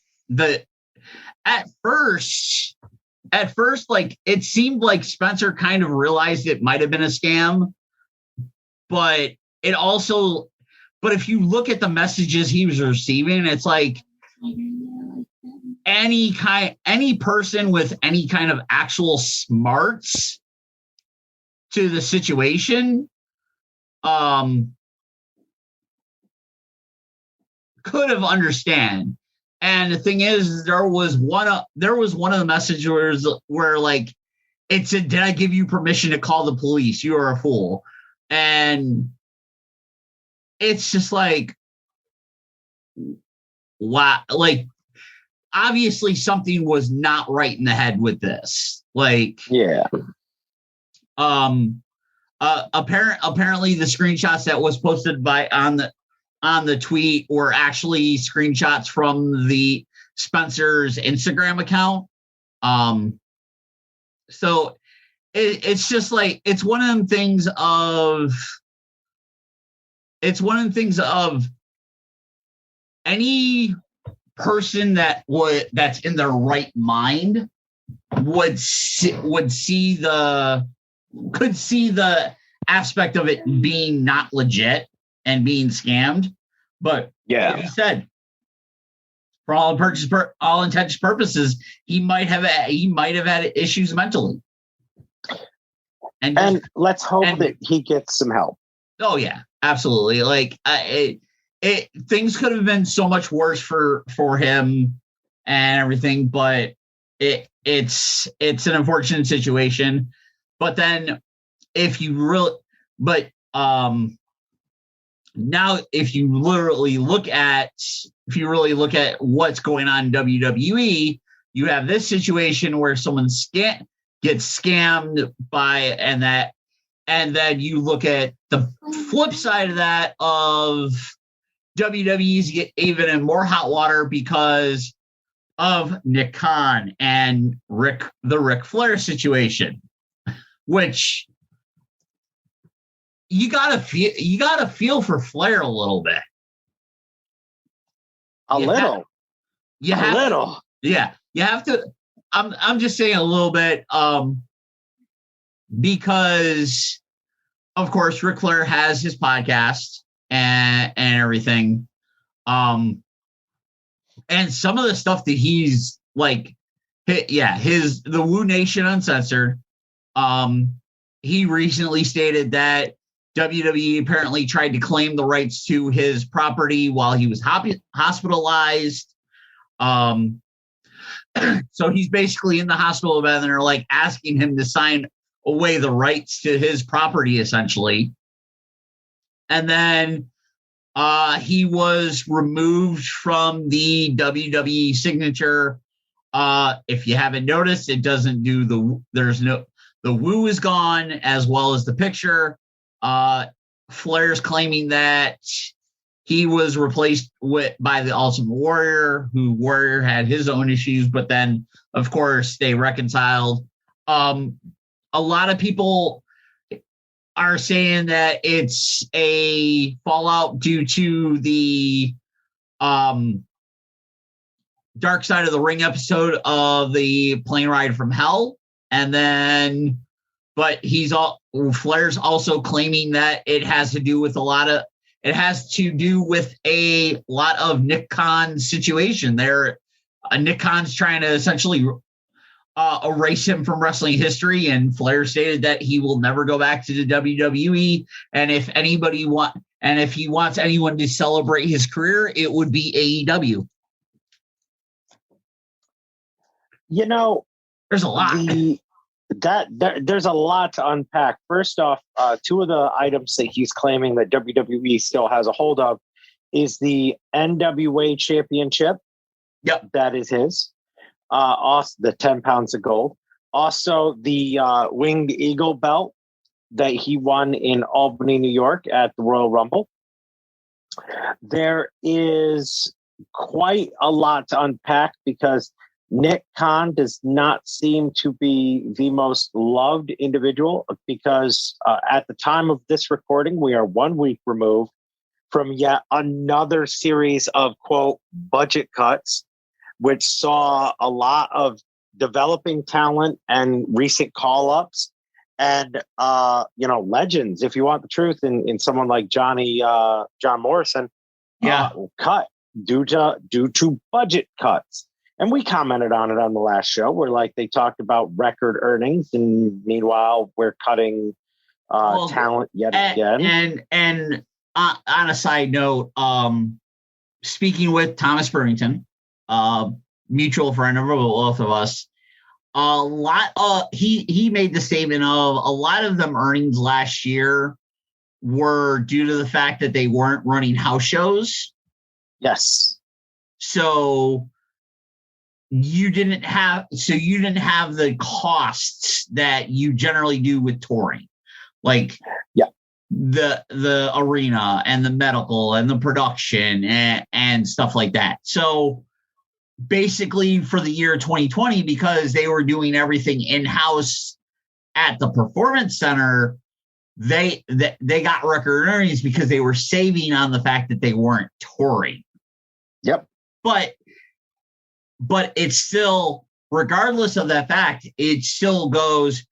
at first, like it seemed like Spencer kind of realized it might have been a scam, but if you look at the messages he was receiving, it's like any person with any kind of actual smarts to the situation could have understand. And the thing is, there was one of the messages where like it said, "Did I give you permission to call the police? You are a fool." And it's just like, wow, like obviously something was not right in the head with this. Like, yeah. Apparently the screenshots that was posted on the tweet were actually screenshots from the Spencer's Instagram account. So it's just like, it's one of them things of any person that's in their right mind could see the aspect of it being not legit and being scammed. But yeah, like you said, for all intents and purposes, he might have had issues mentally. And let's hope that he gets some help. Oh yeah, absolutely. Like things could have been so much worse for him and everything, but it's an unfortunate situation. But then if you really look at what's going on in WWE, you have this situation where someone gets scammed and then you look at the flip side of that of WWE's get even in more hot water because of Nick Khan and the Ric Flair situation, which you gotta feel for Flair a little bit. A little. You have to. I'm just saying a little bit, because of course Ric Flair has his podcast and everything, and some of the stuff that he's like, the Woo Nation Uncensored. He recently stated that WWE apparently tried to claim the rights to his property while he was hospitalized. So he's basically in the hospital bed and they're like asking him to sign away the rights to his property, essentially. And then he was removed from the WWE signature. If you haven't noticed, it doesn't do the Woo is gone, as well as the picture. Flair's claiming that he was replaced by the Ultimate Warrior, who Warrior had his own issues, but then, of course, they reconciled. A lot of people are saying that it's a fallout due to the Dark Side of the Ring episode of the Plane Ride from Hell. And then, but Flair's also claiming that it has to do with a lot of Nick Khan's situation there. Nick Khan's trying to essentially erase him from wrestling history, and Flair stated that he will never go back to the WWE. And if he wants anyone to celebrate his career, it would be AEW. You know, there's a lot. There's a lot to unpack. First off, two of the items that he's claiming that WWE still has a hold of is the NWA Championship. Yep, that is his. Also the 10 pounds of gold. Also the Winged Eagle belt that he won in Albany, New York at the Royal Rumble. There is quite a lot to unpack because Nick Khan does not seem to be the most loved individual because at the time of this recording, we are 1 week removed from yet another series of, quote, budget cuts, which saw a lot of developing talent and recent call-ups and, legends, if you want the truth, in someone like John Morrison, cut due to budget cuts. And we commented on it on the last show where they talked about record earnings. And meanwhile, we're cutting talent yet again. And on a side note, speaking with Thomas Burrington, mutual friend of both of us, he made the statement of a lot of them earnings last year were due to the fact that they weren't running house shows. Yes. So you didn't have the costs that you generally do with touring, like the arena and the medical and the production and stuff like that. So basically for the year 2020, because they were doing everything in-house at the Performance Center, they got record earnings because they were saving on the fact that they weren't touring. Yep. But it's still, regardless of that fact, it still goes,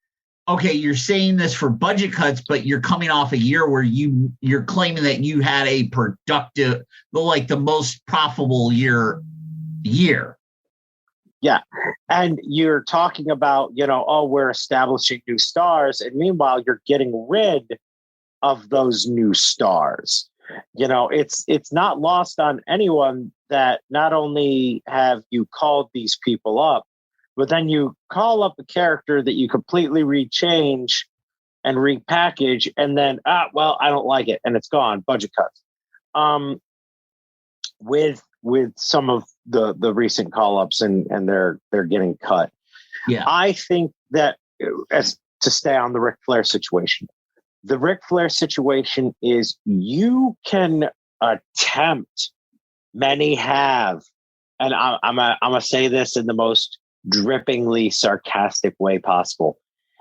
okay, you're saying this for budget cuts, but you're coming off a year where you're claiming that you had a productive, the most profitable year. Yeah. And you're talking about, we're establishing new stars. And meanwhile, you're getting rid of those new stars. It's not lost on anyone that not only have you called these people up, but then you call up a character that you completely rechange and repackage, and then, I don't like it, and it's gone, budget cuts. With some of the recent call-ups and they're getting cut. Yeah. I think that, as to stay on the Ric Flair situation, the Ric Flair situation is you can attempt, many have, and I'm gonna say this in the most drippingly sarcastic way possible.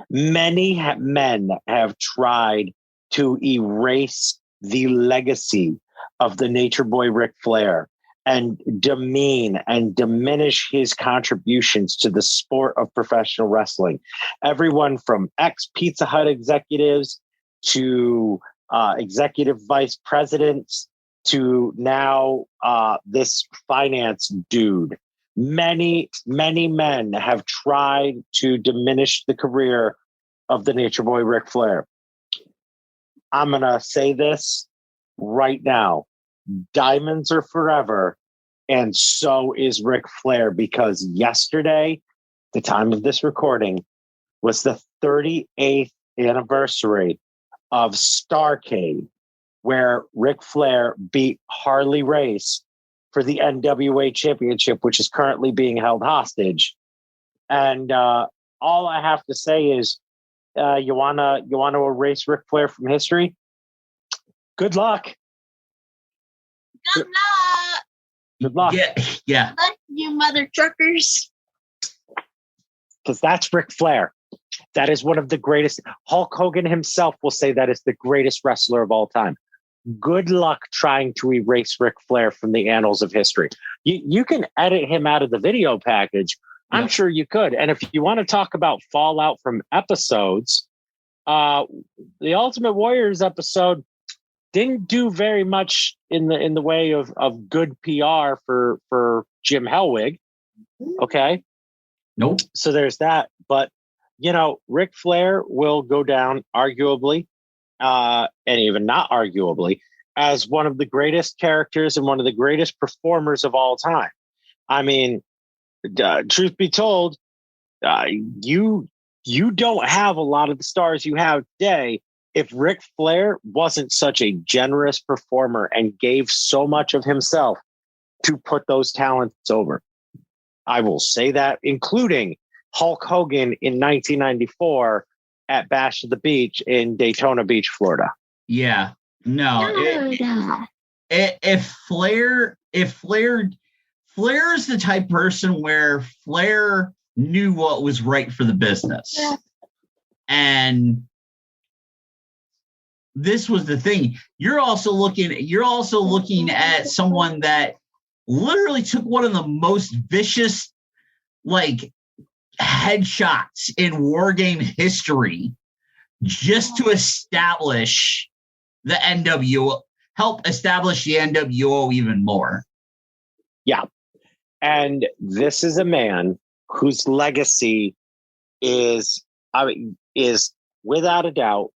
Many men have tried to erase the legacy of the Nature Boy Ric Flair and demean and diminish his contributions to the sport of professional wrestling. Everyone from ex-Pizza Hut executives to executive vice presidents to now this finance dude. Many, many men have tried to diminish the career of the Nature Boy Ric Flair. I'm going to say this right now. Diamonds are forever, and so is Ric Flair, because yesterday, the time of this recording, was the 38th anniversary of Starrcade, where Ric Flair beat Harley Race for the NWA Championship, which is currently being held hostage. And all I have to say is, you wanna erase Ric Flair from history? Good luck. Good luck. Yeah. Good luck, you mother truckers. Because that's Ric Flair. That is one of the greatest. Hulk Hogan himself will say that is the greatest wrestler of all time. Good luck trying to erase Ric Flair from the annals of history. You can edit him out of the video package. I'm sure you could. And if you want to talk about fallout from episodes, the Ultimate Warriors episode didn't do very much in the way of good PR for Jim Hellwig. Okay. Nope. So there's that. But, Ric Flair will go down arguably, and even not arguably, as one of the greatest characters and one of the greatest performers of all time. I mean, truth be told, you don't have a lot of the stars you have today if Ric Flair wasn't such a generous performer and gave so much of himself to put those talents over. I will say that, including Hulk Hogan in 1994 at Bash at the Beach in Daytona Beach, Florida. Yeah. No. If Flair's the type of person where Flair knew what was right for the business. Yeah. And this was the thing. You're also looking at someone that literally took one of the most vicious, like, headshots in War Game history just to establish the NWO, help establish the NWO even more. Yeah. And this is a man whose legacy is without a doubt,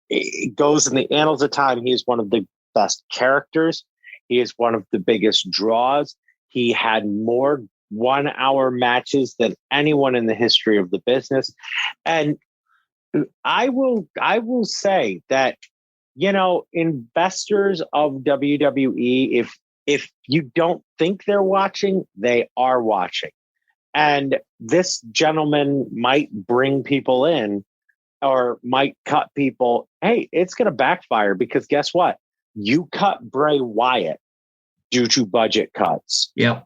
it goes in the annals of time. He is one of the best characters. He is one of the biggest draws. He had more 1-hour matches than anyone in the history of the business. And I will say that, you know, investors of WWE, if you don't think they're watching, they are watching. And this gentleman might bring people in or might cut people. Hey, it's going to backfire, because guess what? You cut Bray Wyatt due to budget cuts. Yep.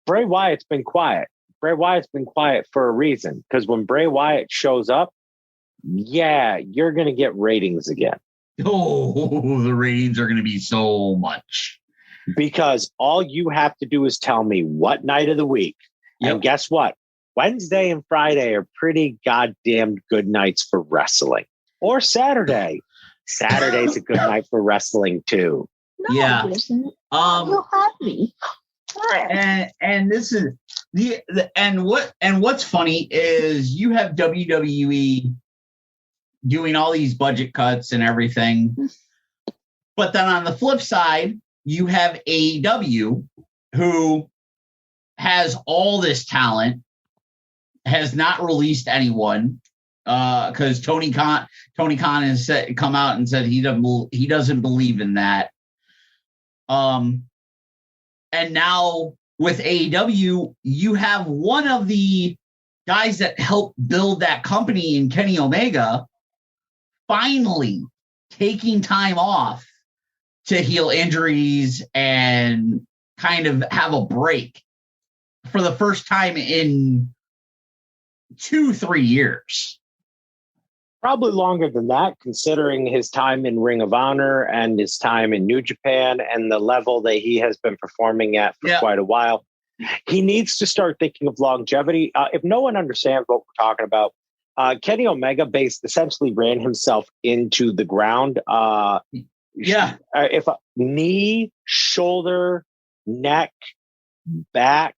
Bray Wyatt's been quiet. Bray Wyatt's been quiet for a reason, because when Bray Wyatt shows up, yeah, you're going to get ratings again. Oh, the ratings are going to be so much. Because all you have to do is tell me what night of the week. Yep. And guess what? Wednesday and Friday are pretty goddamn good nights for wrestling. Or Saturday. Saturday's a good night for wrestling too. No, yeah. It isn't. You'll have me. And this is what's funny is you have WWE doing all these budget cuts and everything, but then on the flip side, you have AEW, who has all this talent, has not released anyone, because Tony Khan has come out and said he doesn't believe in that. And now with AEW, you have one of the guys that helped build that company in Kenny Omega finally taking time off to heal injuries and kind of have a break for the first time in 2-3 years. Probably longer than that, considering his time in Ring of Honor and his time in New Japan and the level that he has been performing at for quite a while. He needs to start thinking of longevity. If no one understands what we're talking about, Kenny Omega essentially ran himself into the ground. If a knee, shoulder, neck, back,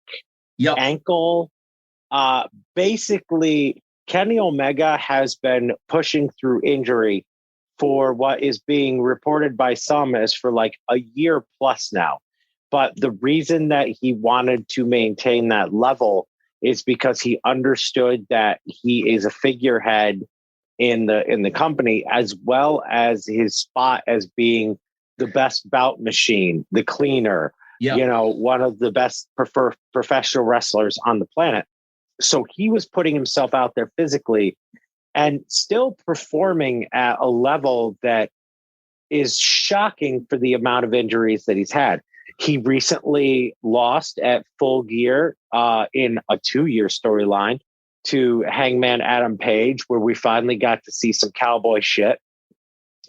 ankle, basically Kenny Omega has been pushing through injury for what is being reported by some as for like a year plus now. But the reason that he wanted to maintain that level is because he understood that he is a figurehead in the company, as well as his spot as being the best bout machine, the cleaner, one of the best professional wrestlers on the planet. So he was putting himself out there physically and still performing at a level that is shocking for the amount of injuries that he's had. He recently lost at Full Gear in a 2-year storyline to Hangman Adam Page, where we finally got to see some cowboy shit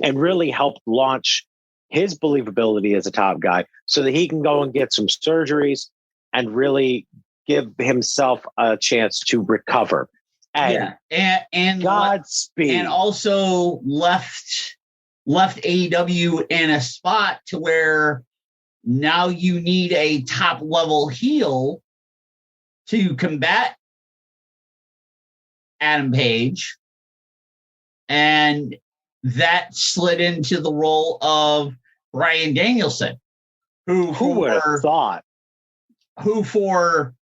and really helped launch his believability as a top guy so that he can go and get some surgeries and really give himself a chance to recover. And Godspeed. And also left AEW in a spot to where now you need a top level heel to combat Adam Page. And that slid into the role of Bryan Danielson, who would have thought? Who for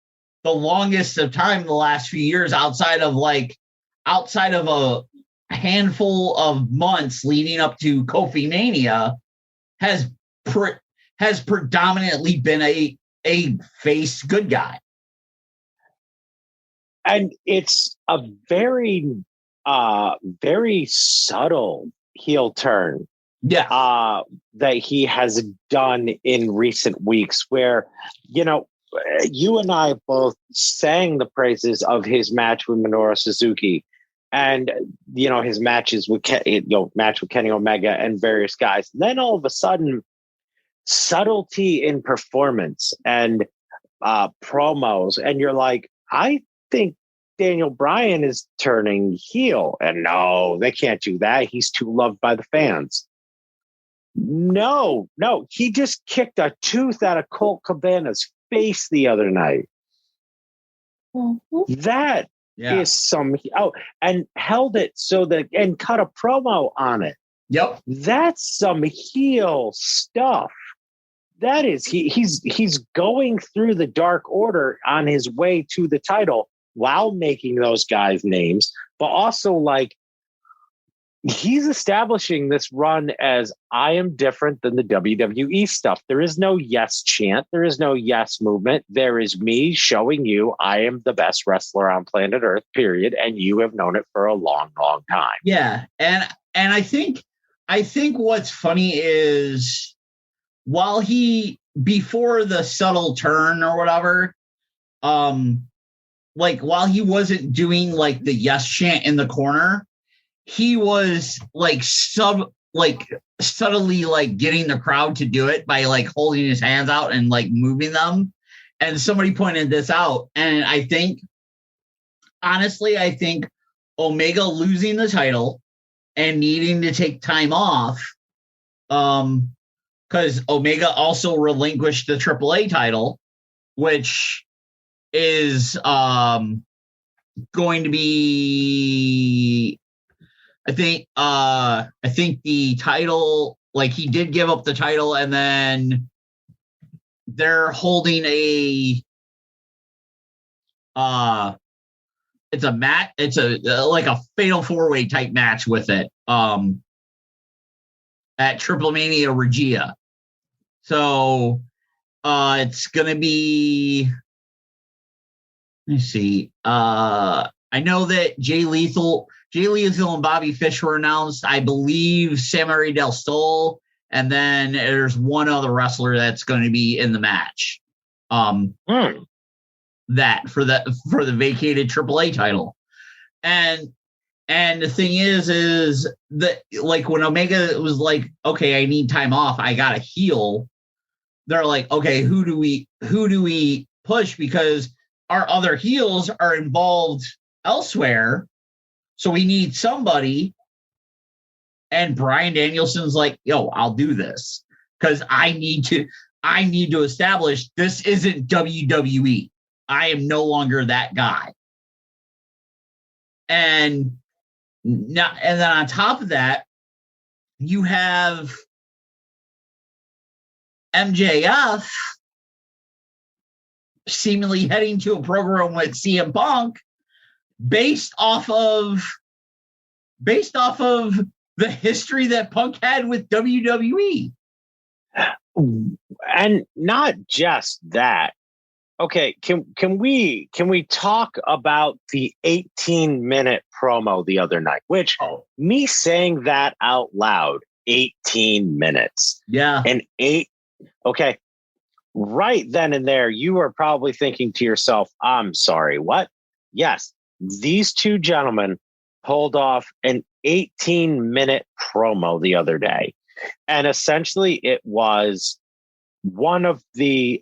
the longest of time, the last few years, outside of a handful of months leading up to Kofi Mania, has predominantly been a face good guy. And it's a very, very subtle heel turn. Yeah. That he has done in recent weeks where, you and I both sang the praises of his match with Minoru Suzuki and, his matches with, match with Kenny Omega and various guys. And then all of a sudden, subtlety in performance and promos. And you're like, I think Daniel Bryan is turning heel. And no, they can't do that. He's too loved by the fans. No, he just kicked a tooth out of Colt Cabana's face the other night. Mm-hmm. That is some and held it so that and cut a promo on it. Yep. That's some heel stuff. That is he's going through the Dark Order on his way to the title while making those guys' names, but also like he's establishing this run as I am different than the WWE stuff. There is no yes chant. There is no yes movement. There is me showing you I am the best wrestler on planet Earth, period. And you have known it for a long, long time. Yeah. And I think what's funny is while before the subtle turn or whatever, like while he wasn't doing like the yes chant in the corner, he was like subtly like getting the crowd to do it by like holding his hands out and like moving them. And somebody pointed this out. And I think Omega losing the title and needing to take time off, because Omega also relinquished the AAA title, which is going to be, I think the title, like he did give up the title, and then they're holding it's a match. It's like a fatal 4-way type match with it at Triple Mania Regia. So it's gonna be. Let me see. I know that Jay Lethal and Bobby Fish were announced. I believe Samurai Del Sol, and then there's one other wrestler that's going to be in the match. That for the vacated AAA title, and the thing is that like when Omega was like, okay, I need time off, I got to heal. They're like, okay, who do we push, because our other heels are involved elsewhere. So we need somebody. And Bryan Danielson's like, yo, I'll do this because I need to establish this isn't WWE. I am no longer that guy. And then on top of that, you have MJF seemingly heading to a program with CM Punk based off of the history that Punk had with WWE. And not just that. Okay, can we talk about the 18-minute promo the other night, which me saying that out loud, 18 minutes. Yeah. Okay. Right then and there, you are probably thinking to yourself, I'm sorry, what? Yes, these two gentlemen pulled off an 18-minute promo the other day. And essentially it was one of the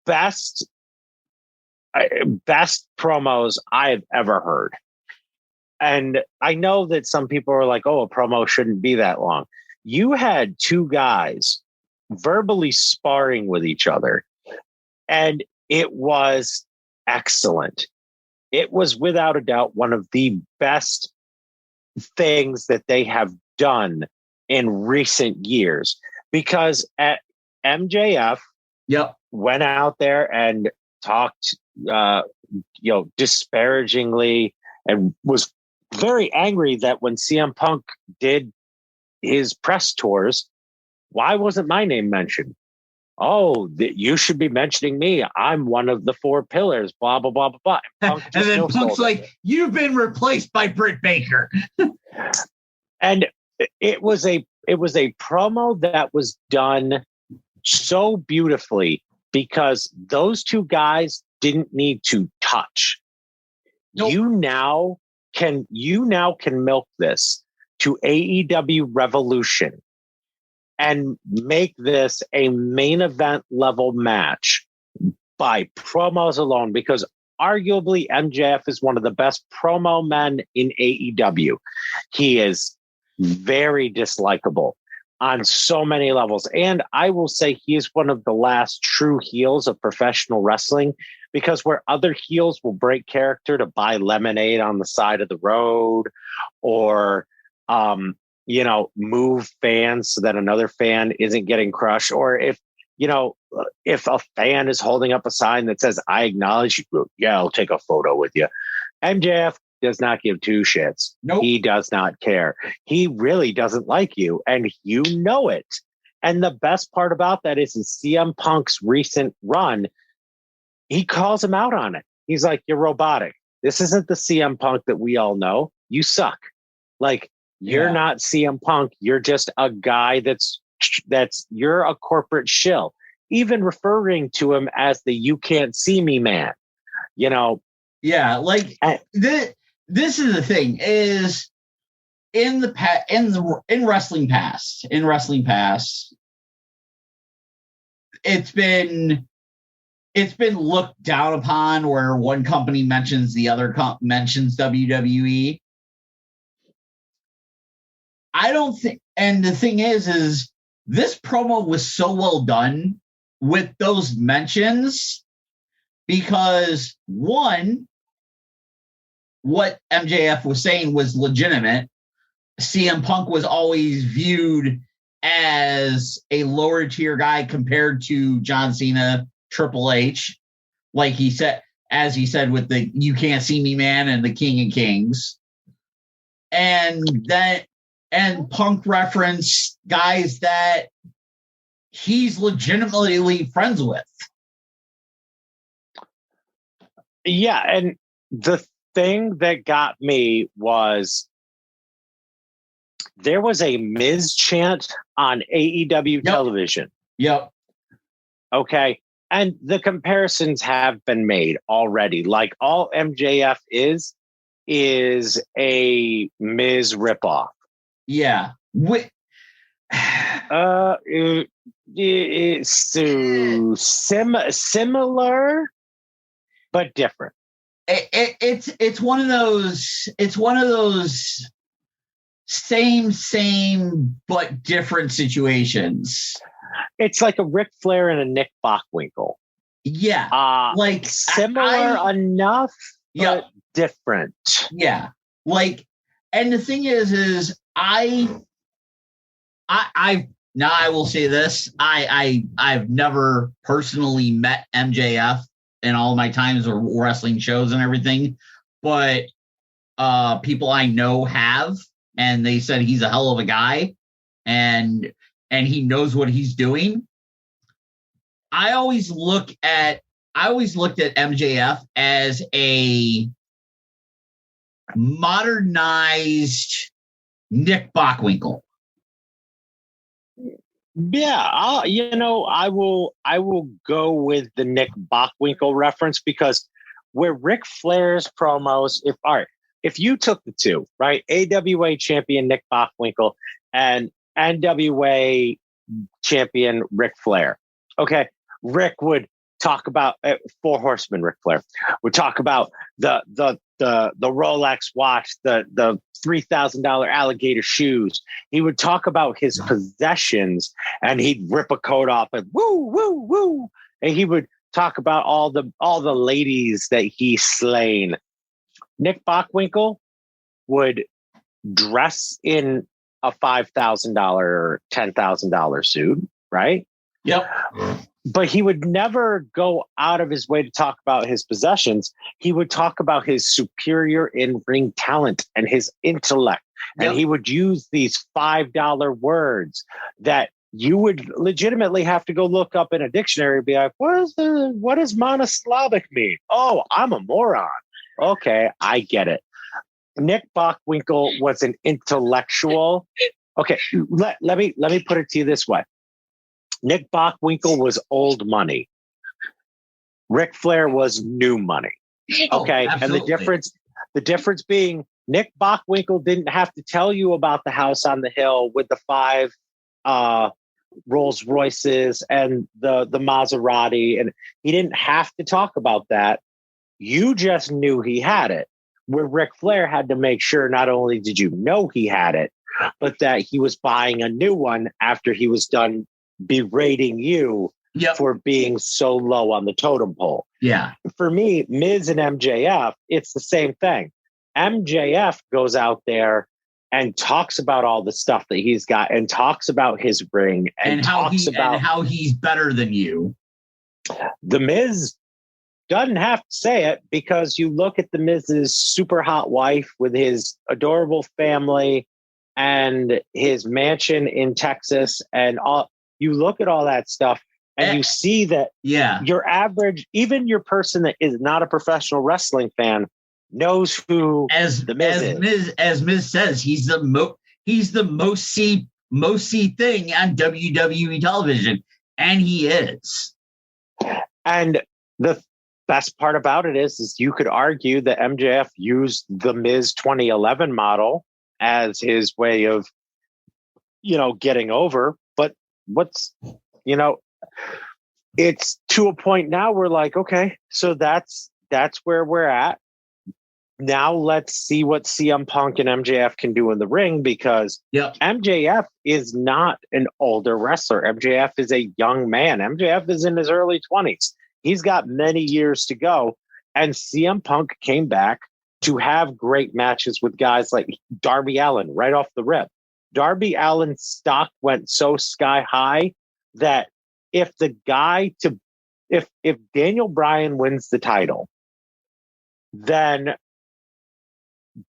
best promos I've ever heard. And I know that some people are like, oh, a promo shouldn't be that long. You had two guys verbally sparring with each other, and it was excellent. It was without a doubt one of the best things that they have done in recent years, because at MJF went out there and talked disparagingly and was very angry that when CM Punk did his press tours, why wasn't my name mentioned? oh, you should be mentioning me. I'm one of the 4 pillars, blah, blah, blah, blah, blah. And then Punk's like, you've been replaced by Britt Baker. And it was a promo that was done so beautifully because those 2 guys didn't need to touch. Nope. You now can milk this to AEW Revolution and make this a main event level match by promos alone, because arguably MJF is one of the best promo men in AEW. He is very dislikable on so many levels. And I will say he is one of the last true heels of professional wrestling, because where other heels will break character to buy lemonade on the side of the road or, move fans so that another fan isn't getting crushed. Or if a fan is holding up a sign that says, I acknowledge you. Yeah, I'll take a photo with you. MJF does not give 2 shits. Nope. He does not care. He really doesn't like you, and you know it. And the best part about that is in CM Punk's recent run, he calls him out on it. He's like, you're robotic. This isn't the CM Punk that we all know. You suck. Like, you're not CM Punk. You're just a guy you're a corporate shill. Even referring to him as the you can't see me man. Yeah, like this is the thing is in wrestling past, it's been looked down upon where one company mentions the other mentions WWE. I don't think, and the thing is this promo was so well done with those mentions because one, what MJF was saying was legitimate. CM Punk was always viewed as a lower tier guy compared to John Cena, Triple H, like he said, as he said with the "You Can't See Me" man and the King of Kings, and Punk referenced guys that he's legitimately friends with. Yeah, and the thing that got me was there was a Miz chant on AEW television. Yep. Okay. And the comparisons have been made already. Like all MJF is a Miz ripoff. Yeah. Similar, but different. It's one of those same but different situations. It's like a Ric Flair and a Nick Bockwinkel. Yeah. Like similar enough, but different. Yeah. Like, and the thing is I will say this. I've never personally met MJF in all my times of wrestling shows and everything, but people I know have, and they said he's a hell of a guy and he knows what he's doing. I always looked at MJF as a modernized Nick Bockwinkel. Yeah, I will go with the Nick Bockwinkel reference because where Ric Flair's promos, if you took the two, right, AWA champion Nick Bockwinkel and NWA champion Ric Flair, okay, Rick would talk about Four Horsemen. Ric Flair would talk about the Rolex watch, the $3,000 alligator shoes. He would talk about his possessions, and he'd rip a coat off and woo woo woo, and he would talk about all the ladies that he slain. Nick Bockwinkel would dress in a $5,000 or $10,000 suit, right? Yep. But he would never go out of his way to talk about his possessions. He would talk about his superior in-ring talent and his intellect. Yep. And he would use these $5 words that you would legitimately have to go look up in a dictionary and be like, what does monosyllabic mean? Oh, I'm a moron. Okay, I get it. Nick Bockwinkel was an intellectual. Okay, let me put it to you this way. Nick Bockwinkel was old money. Ric Flair was new money. Okay, and the difference being Nick Bockwinkel didn't have to tell you about the house on the hill with the 5 Rolls Royces and the Maserati, and he didn't have to talk about that. You just knew he had it. Where Ric Flair had to make sure not only did you know he had it, but that he was buying a new one after he was done berating you for being so low on the totem pole. Yeah. For me, Miz and MJF, it's the same thing. MJF goes out there and talks about all the stuff that he's got and talks about his ring and how talks about how he's better than you. The Miz doesn't have to say it, because you look at the Miz's super hot wife with his adorable family and his mansion in Texas and all. You look at all that stuff and you see that your average, even your person that is not a professional wrestling fan, knows who the Miz is. As Miz says, he's the most see thing on WWE television, and he is. And the best part about it is you could argue that MJF used the Miz 2011 model as his way of, getting over. But it's to a point now where like, okay, so that's where we're at. Now let's see what CM Punk and MJF can do in the ring, because MJF is not an older wrestler. MJF is a young man. MJF is in his early 20s. He's got many years to go. And CM Punk came back to have great matches with guys like Darby Allin right off the rip. Darby Allin's stock went so sky high that if Daniel Bryan wins the title, then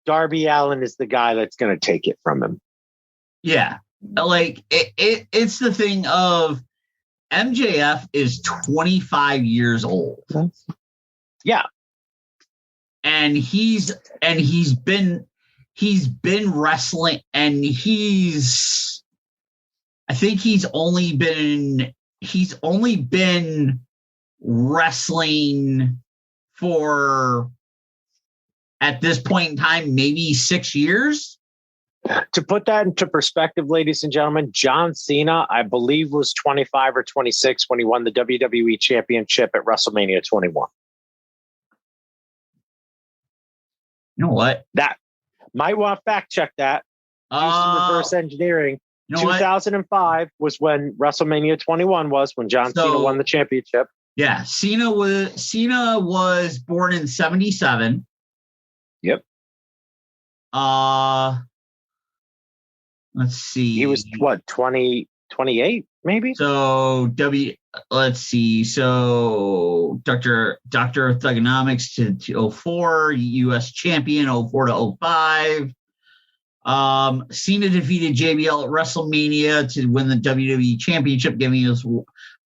Darby Allin is the guy that's going to take it from him. Yeah. Like it's the thing of MJF is 25 years old. Yeah. And he's been wrestling, and I think he's only been wrestling for, at this point in time, maybe 6 years. To put that into perspective, ladies and gentlemen, John Cena, I believe, was 25 or 26 when he won the WWE Championship at WrestleMania 21. You know what? That might want to fact check that. Do some reverse engineering. 2005 was when WrestleMania 21 was, when John Cena won the championship. Yeah, Cena was born in 77. Yep. Let's see. He was what, 28 maybe? So let's see. So Dr. Thugonomics to 04, US champion 04 to 05. Cena defeated JBL at WrestleMania to win the WWE Championship, giving us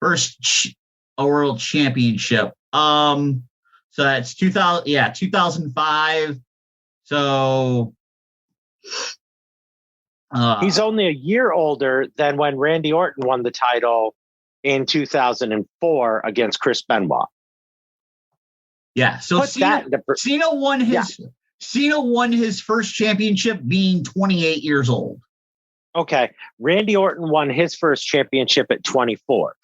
first world championship. So that's 2005. So he's only a year older than when Randy Orton won the title in 2004 against Chris Benoit. Yeah, so Cena won his first championship being 28 years old. Okay, Randy Orton won his first championship at 24.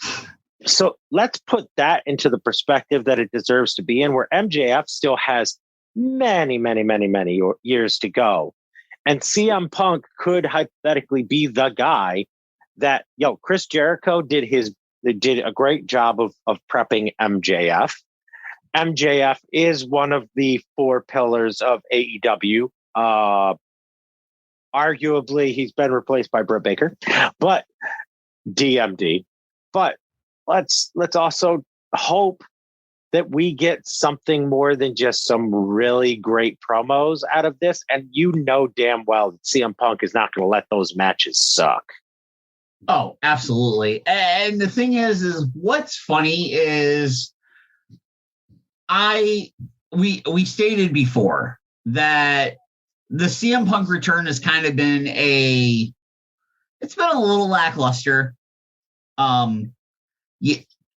So let's put that into the perspective that it deserves to be in, where MJF still has many, many, many, many years to go. And CM Punk could hypothetically be the guy that, Chris Jericho did a great job of prepping MJF. MJF is one of the 4 pillars of AEW. Arguably, he's been replaced by Britt Baker, but DMD. But let's also hope that we get something more than just some really great promos out of this. And damn well that CM Punk is not going to let those matches suck. Oh, absolutely. And the thing is what's funny is we stated before that the CM Punk return has kind of been it's been a little lackluster. You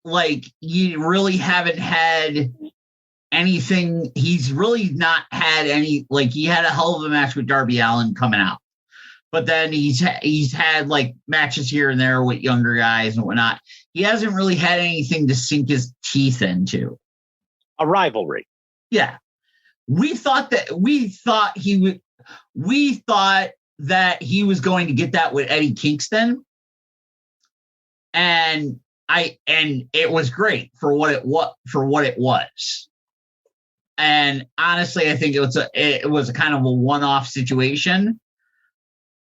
really haven't had anything. He's really not had any, he had a hell of a match with Darby Allin coming out, but then he's had like matches here and there with younger guys and whatnot. He hasn't really had anything to sink his teeth into. A rivalry. Yeah. We thought that he was going to get that with Eddie Kingston. And it was great for what it was. And honestly, I think it was a kind of a one-off situation.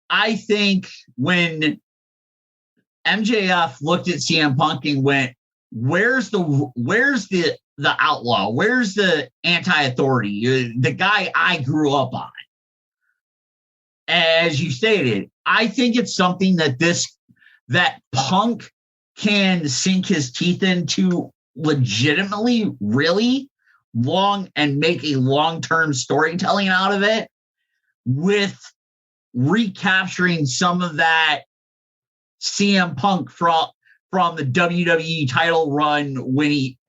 I think when MJF looked at CM Punk and went, where's the outlaw? Where's the anti-authority? The guy I grew up on. As you stated, I think it's something that Punk can sink his teeth into legitimately, really long, and make a long-term storytelling out of it, with recapturing some of that CM Punk from the WWE title run when he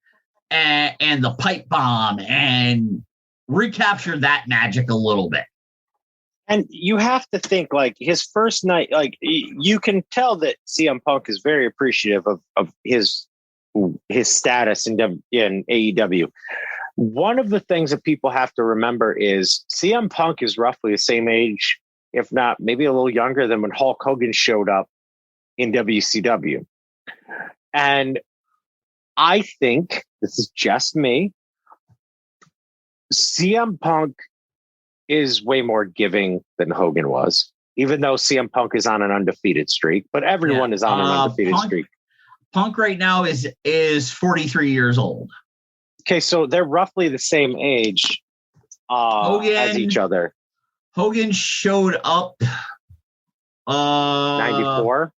and the pipe bomb, and recapture that magic a little bit. And you have to think, like, his first night, like, you can tell that CM Punk is very appreciative of his status in AEW. One of the things that people have to remember is CM Punk is roughly the same age, if not maybe a little younger, than when Hulk Hogan showed up in WCW. And I think, this is just me, CM Punk is way more giving than Hogan was, even though CM Punk is on an undefeated streak, but everyone is on an undefeated streak. Punk right now is 43 years old. Okay, so they're roughly the same age as each other. Hogan showed up 94.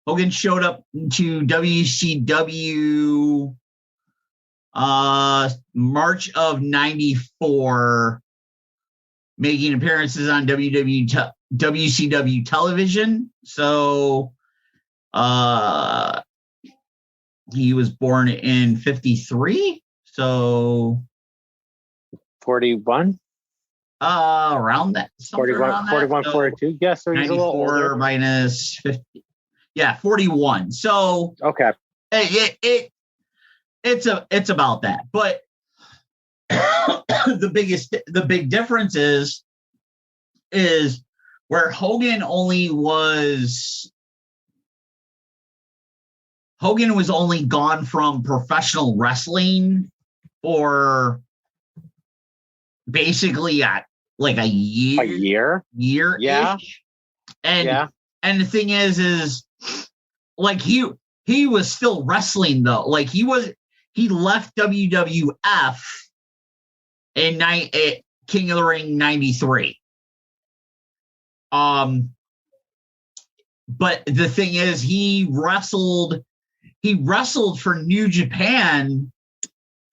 Hogan showed up to WCW March of 94, making appearances on WCW television. So he was born in 53. So 41? Around that. 41, 42. Yeah, so he's a little older. Minus 50. Yeah, 41. So okay. It's about that. But the big difference is where Hogan was only gone from professional wrestling for basically like a year. Yeah. And the thing is like he was still wrestling though. Like he left WWF in King of the Ring 93. But the thing is, he wrestled for New Japan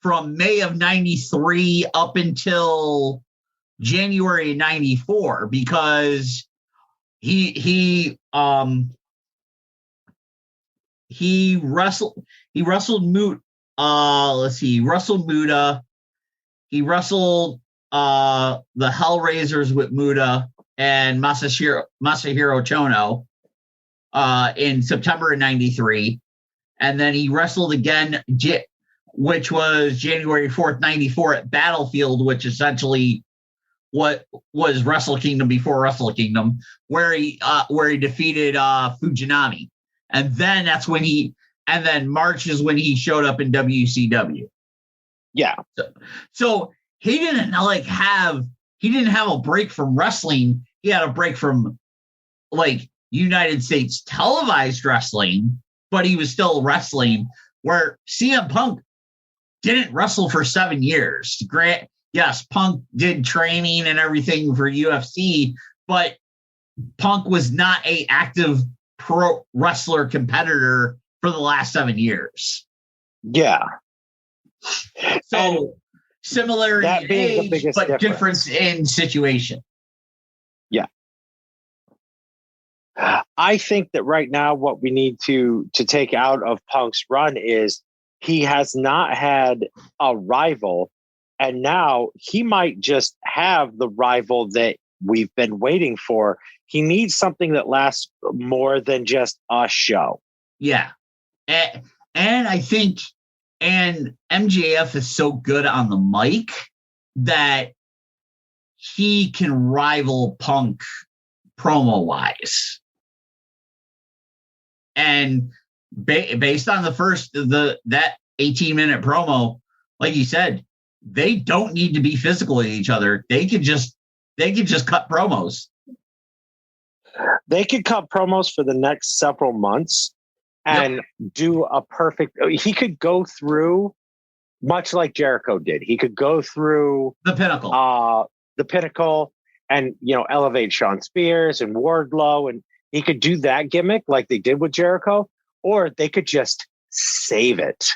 from May of 93 up until January 94, because he wrestled Muta. He wrestled the Hellraisers with Muta and Masahiro Chono in September of 93. And then he wrestled again, which was January 4th, 94 at Battlefield, which essentially what was Wrestle Kingdom before Wrestle Kingdom, where he defeated Fujinami. And then March is when he showed up in WCW. Yeah. So he didn't have a break from wrestling. He had a break from like United States televised wrestling, but he was still wrestling, where CM Punk didn't wrestle for 7 years. Yes, Punk did training and everything for UFC, but Punk was not an active pro wrestler competitor for the last 7 years. Yeah. So similarity in age, but difference in situation. Yeah. I think that right now what we need to take out of Punk's run is he has not had a rival, and now he might just have the rival that we've been waiting for. He needs something that lasts more than just a show. Yeah. And I think, and MJF is so good on the mic that he can rival Punk promo-wise. And based on that 18-minute promo, like you said, they don't need to be physical with each other. They could just cut promos. They could cut promos for the next several months and do a perfect. He could go through, much like Jericho did. He could go through the Pinnacle, and elevate Shawn Spears and Wardlow, and he could do that gimmick like they did with Jericho, or they could just save it.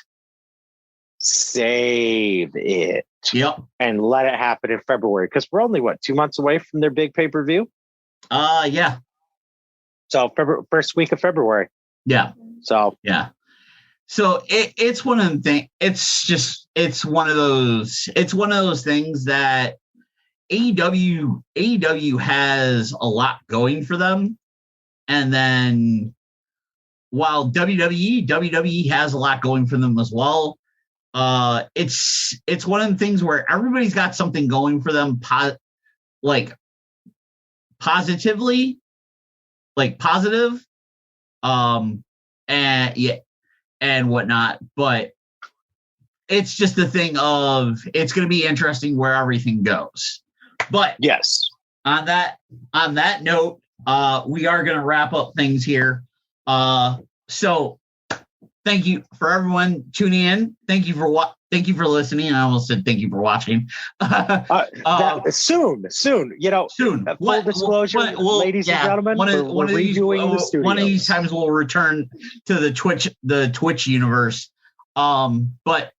Yep. And let it happen in February, because we're only 2 months away from their big pay-per-view. Yeah. So first week of February. Yeah. So yeah. So it's one of the things. It's one of those things that AEW has a lot going for them, and then while WWE has a lot going for them as well. It's one of the things where everybody's got something going for them, positively, positive, and whatnot. But it's just the thing of, it's going to be interesting where everything goes. But yes, on that note, we are going to wrap up things here. So thank you for everyone tuning in. Thank you for listening. I almost said thank you for watching. Soon. Soon. Full disclosure, ladies and gentlemen, we're redoing the studios. One of these times we'll return to the Twitch universe. But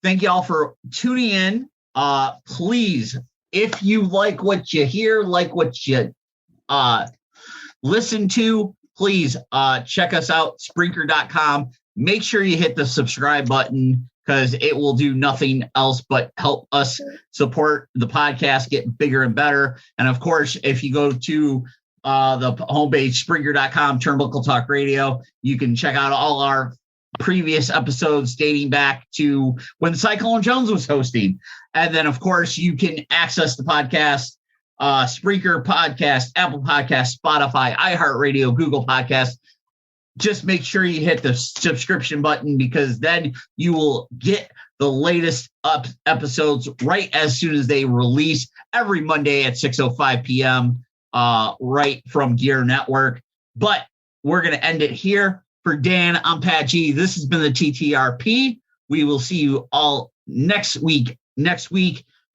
thank you all for tuning in. Please, if you like what you hear, like what you listen to, please check us out, Spreaker.com. Make sure you hit the subscribe button, because it will do nothing else but help us support the podcast get bigger and better. And of course, if you go to the homepage, Spreaker.com, Turnbuckle Talk Radio, you can check out all our previous episodes dating back to when Cyclone Jones was hosting. And then, of course, you can access the podcast, Spreaker Podcast, Apple Podcast, Spotify, iHeartRadio, Google Podcast. Just make sure you hit the subscription button, because then you will get the latest episodes right as soon as they release every Monday at 6:05 p.m. Right from Gear Network. But we're going to end it here. For Dan, I'm Pat G. This has been the TTRP. We will see you all next week.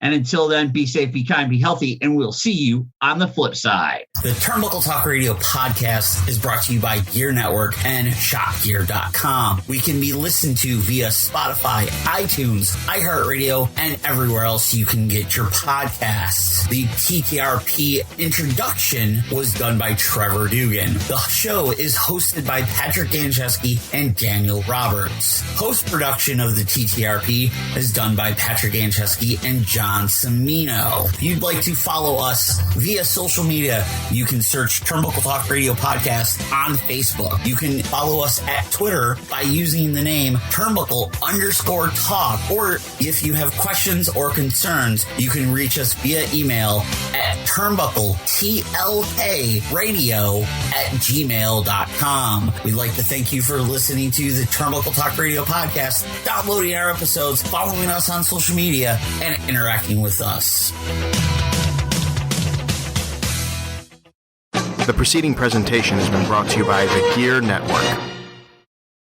And until then, be safe, be kind, be healthy, and we'll see you on the flip side. The Turnbuckle Talk Radio podcast is brought to you by Gear Network and ShopGear.com. We can be listened to via Spotify, iTunes, iHeartRadio, and everywhere else you can get your podcasts. The TTRP introduction was done by Trevor Dugan. The show is hosted by Patrick Gancheski and Daniel Roberts. Post-production of the TTRP is done by Patrick Gancheski and John Semino. If you'd like to follow us via social media, you can search Turnbuckle Talk Radio Podcast on Facebook. You can follow us at Twitter by using the name Turnbuckle_talk. Or if you have questions or concerns, you can reach us via email at turnbuckletlkradio@gmail.com. We'd like to thank you for listening to the Turnbuckle Talk Radio Podcast, downloading our episodes, following us on social media, and interacting with us. The preceding presentation has been brought to you by the Gear Network.